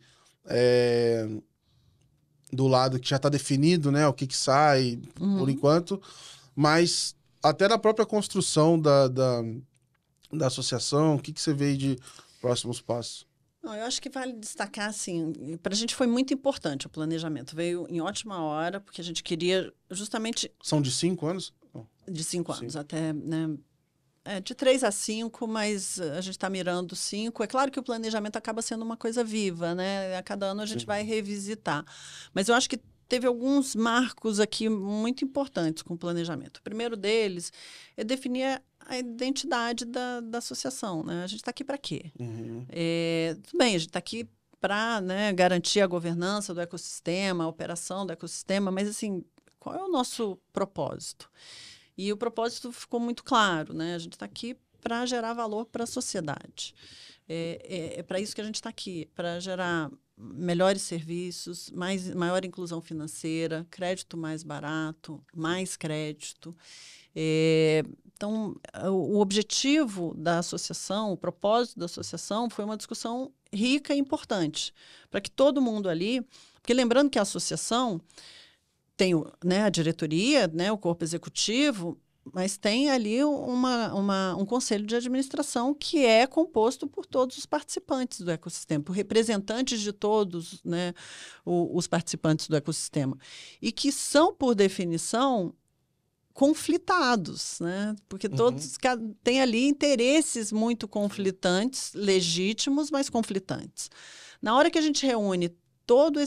do lado que já está definido, né, o que sai por enquanto, mas até na própria construção da associação, o que você vê de próximos passos? Não, eu acho que vale destacar, assim, para a gente foi muito importante o planejamento. Veio em ótima hora, porque a gente queria justamente... São de 5 anos? De 5 anos, até, né? De 3 a 5, mas a gente está mirando 5. É claro que o planejamento acaba sendo uma coisa viva, né? A cada ano a gente vai revisitar. Mas eu acho que teve alguns marcos aqui muito importantes com o planejamento. O primeiro deles é definir a identidade da associação, né? A gente está aqui para quê? Tudo bem, a gente está aqui para, né, garantir a governança do ecossistema, a operação do ecossistema, mas, assim, qual é o nosso propósito? E o propósito ficou muito claro, né? A gente está aqui para gerar valor para a sociedade. É para isso que a gente está aqui, para gerar melhores serviços, maior inclusão financeira, crédito mais barato, mais crédito. Então, o objetivo da associação, o propósito da associação foi uma discussão rica e importante, para que todo mundo ali... Porque lembrando que a associação tem, né, a diretoria, né, o corpo executivo, mas tem ali um conselho de administração que é composto por todos os participantes do ecossistema, por representantes de todos, né, os participantes do ecossistema, e que são, por definição, conflitados, né? Porque todos têm ali interesses muito conflitantes, legítimos, mas conflitantes. Na hora que a gente reúne todos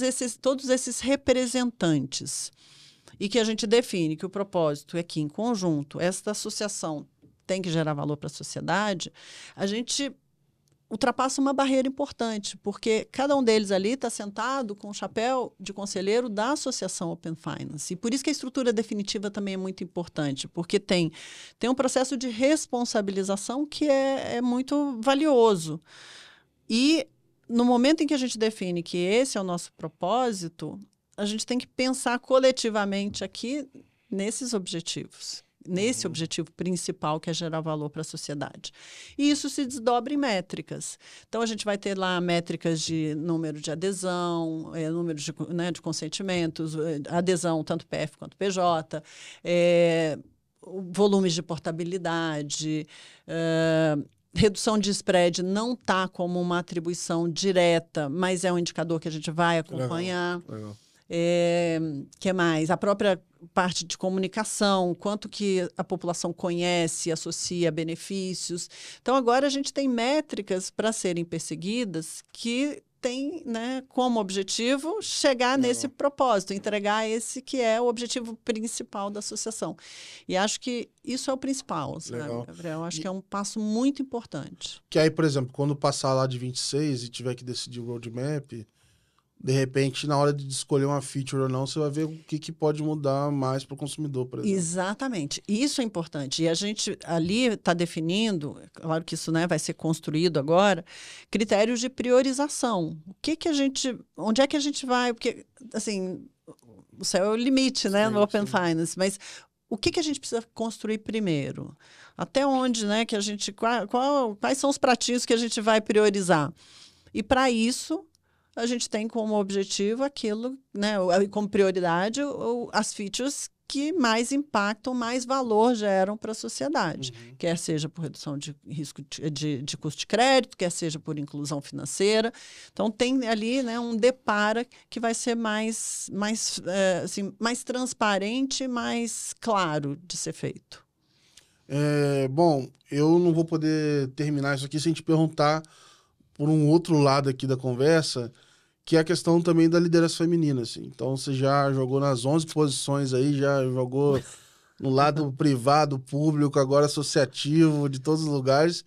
esses representantes e que a gente define que o propósito é que, em conjunto, esta associação tem que gerar valor para a sociedade, a gente ultrapassa uma barreira importante, porque cada um deles ali está sentado com o chapéu de conselheiro da Associação Open Finance. E por isso que a estrutura definitiva também é muito importante, porque tem um processo de responsabilização que é muito valioso. E no momento em que a gente define que esse é o nosso propósito, a gente tem que pensar coletivamente aqui nesses objetivos. Nesse objetivo principal, que é gerar valor para a sociedade. E isso se desdobra em métricas. Então, a gente vai ter lá métricas de número de adesão, número de consentimentos, adesão tanto PF quanto PJ, volumes de portabilidade, redução de spread não está como uma atribuição direta, mas é um indicador que a gente vai acompanhar. Legal. Que mais? A própria parte de comunicação, quanto que a população conhece, associa benefícios. Então, agora a gente tem métricas para serem perseguidas que tem, né, como objetivo chegar nesse propósito, entregar esse que é o objetivo principal da associação. E acho que isso é o principal, sabe, Gabriel? Acho que é um passo muito importante. Que aí, por exemplo, quando passar lá de 26 e tiver que decidir o roadmap, de repente, na hora de escolher uma feature ou não, você vai ver o que pode mudar mais para o consumidor, por exemplo. Exatamente. Isso é importante. E a gente ali está definindo, claro que isso, né, vai ser construído agora, critérios de priorização. Onde é que a gente vai? Porque, assim, o céu é o limite, né, no Open Finance, mas o que a gente precisa construir primeiro? Até onde, né, que a gente... Quais são os pratinhos que a gente vai priorizar? E, para isso, a gente tem como objetivo aquilo, né, como prioridade, as features que mais impactam, mais valor geram para a sociedade. Quer seja por redução de risco de custo de crédito, quer seja por inclusão financeira. Então, tem ali, né, um depara que vai ser mais transparente, mais claro de ser feito. Bom, eu não vou poder terminar isso aqui sem te perguntar por um outro lado aqui da conversa, que é a questão também da liderança feminina, assim. Então, você já jogou nas 11 posições aí, já jogou no lado privado, público, agora associativo, de todos os lugares.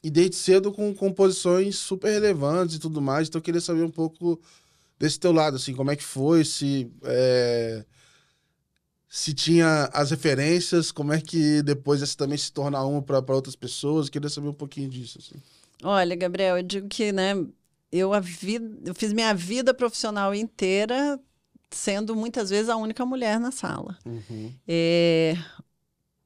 E desde cedo com posições super relevantes e tudo mais. Então, eu queria saber um pouco desse teu lado, assim, como é que foi, se tinha as referências, como é que depois essa também se torna uma para outras pessoas. Eu queria saber um pouquinho disso, assim. Olha, Gabriel, eu digo que, né, eu fiz minha vida profissional inteira sendo muitas vezes a única mulher na sala.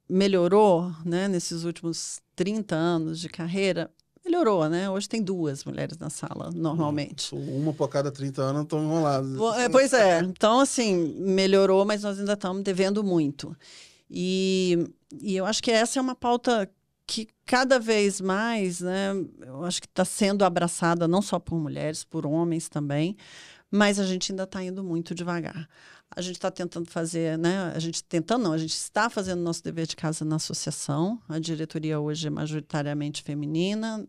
Melhorou, né, nesses últimos 30 anos de carreira? Melhorou, né? Hoje tem 2 mulheres na sala, normalmente. Uma por cada 30 anos, estão enroladas. Pois é. Então, assim, melhorou, mas nós ainda estamos devendo muito. E eu acho que essa é uma pauta que cada vez mais, né, eu acho que está sendo abraçada não só por mulheres, por homens também, mas a gente ainda está indo muito devagar. A gente está tentando fazer, né, a gente está fazendo nosso dever de casa na associação. A diretoria hoje é majoritariamente feminina.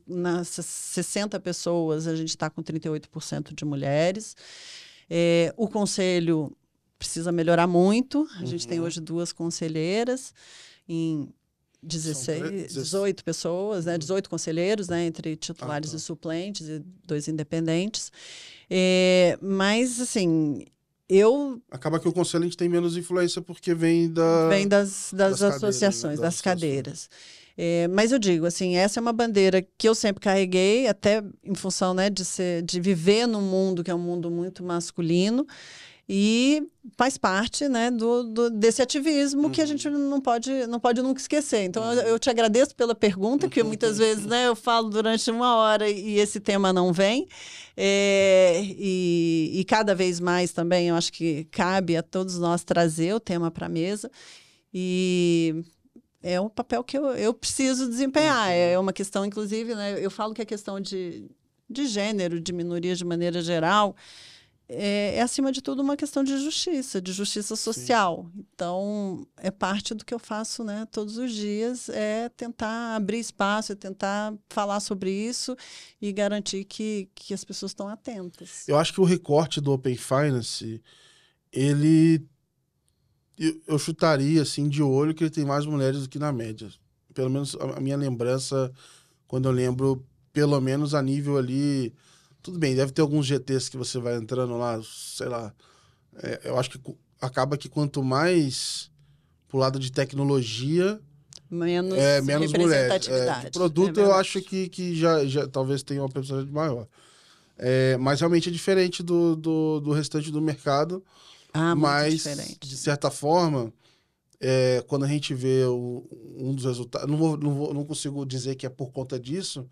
Nas 60 pessoas, a gente está com 38% de mulheres. O conselho precisa melhorar muito. A gente tem hoje 2 conselheiras em 18 pessoas, né? 18 conselheiros, né? Entre titulares e suplentes, e 2 independentes. Mas, assim, acaba que o conselho a gente tem menos influência porque vem das associações, das cadeiras. Mas eu digo, assim, essa é uma bandeira que eu sempre carreguei, até em função, né, de viver num mundo que é um mundo muito masculino. E faz parte, né, desse ativismo que a gente não pode nunca esquecer. Então, eu te agradeço pela pergunta, que muitas vezes, né, eu falo durante 1 hora e esse tema não vem. E cada vez mais também, eu acho que cabe a todos nós trazer o tema para a mesa. E é um papel que eu preciso desempenhar. É uma questão, inclusive, né, eu falo que a questão de gênero, de minorias de maneira geral, é acima de tudo uma questão de justiça social. Sim. Então, é parte do que eu faço, né, todos os dias, é tentar abrir espaço, é tentar falar sobre isso e garantir que as pessoas estão atentas. Eu acho que o recorte do Open Finance, eu chutaria assim de olho que ele tem mais mulheres do que na média. Pelo menos a minha lembrança, quando eu lembro, pelo menos a nível ali... Tudo bem, deve ter alguns GTs que você vai entrando lá, sei lá. Eu acho que acaba que quanto mais pro lado de tecnologia, menos representatividade. De produto, eu acho que já talvez tenha uma percentualidade maior. Mas realmente é diferente do restante do mercado. Mas, muito diferente. De certa forma, quando a gente vê um dos resultados... Não consigo dizer que é por conta disso,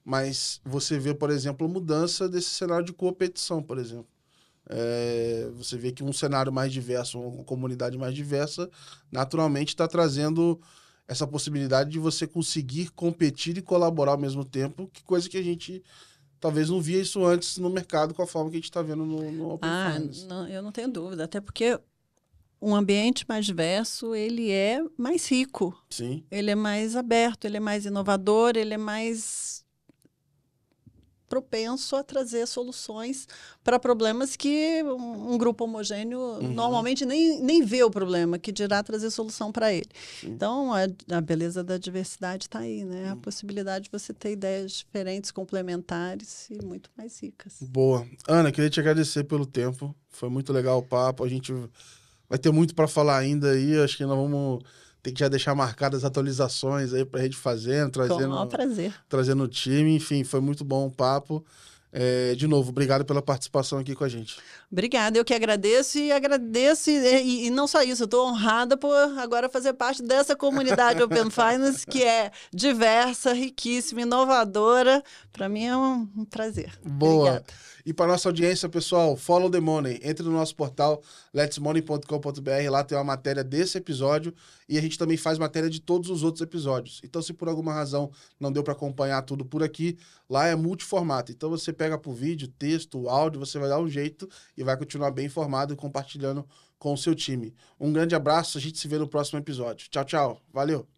mas você vê, por exemplo, a mudança desse cenário de competição, por exemplo. Você vê que um cenário mais diverso, uma comunidade mais diversa, naturalmente está trazendo essa possibilidade de você conseguir competir e colaborar ao mesmo tempo, que coisa que a gente talvez não via isso antes no mercado com a forma que a gente está vendo no Open Finance. Não, eu não tenho dúvida, até porque um ambiente mais diverso, ele é mais rico. Sim. Ele é mais aberto, ele é mais inovador, ele é mais propenso a trazer soluções para problemas que um grupo homogêneo normalmente nem vê o problema, que dirá trazer solução para ele. Sim. Então, a beleza da diversidade está aí, né? A possibilidade de você ter ideias diferentes, complementares e muito mais ricas. Boa. Ana, queria te agradecer pelo tempo. Foi muito legal o papo. A gente vai ter muito para falar ainda aí. Acho que nós vamos ter que já deixar marcadas as atualizações aí pra gente fazendo, trazendo... Com o maior prazer. Trazendo o time. Enfim, foi muito bom o papo. De novo, obrigado pela participação aqui com a gente. Obrigada, eu que agradeço e não só isso, eu estou honrada por agora fazer parte dessa comunidade Open Finance, que é diversa, riquíssima, inovadora. Para mim é um prazer. Boa. Obrigada. E para nossa audiência, pessoal, follow the money. Entre no nosso portal letsmoney.com.br, lá tem uma matéria desse episódio e a gente também faz matéria de todos os outros episódios. Então, se por alguma razão não deu para acompanhar tudo por aqui, lá é multiformato. Então, você pega por vídeo, texto, áudio, você vai dar um jeito e vai continuar bem informado e compartilhando com o seu time. Um grande abraço, a gente se vê no próximo episódio. Tchau, tchau. Valeu!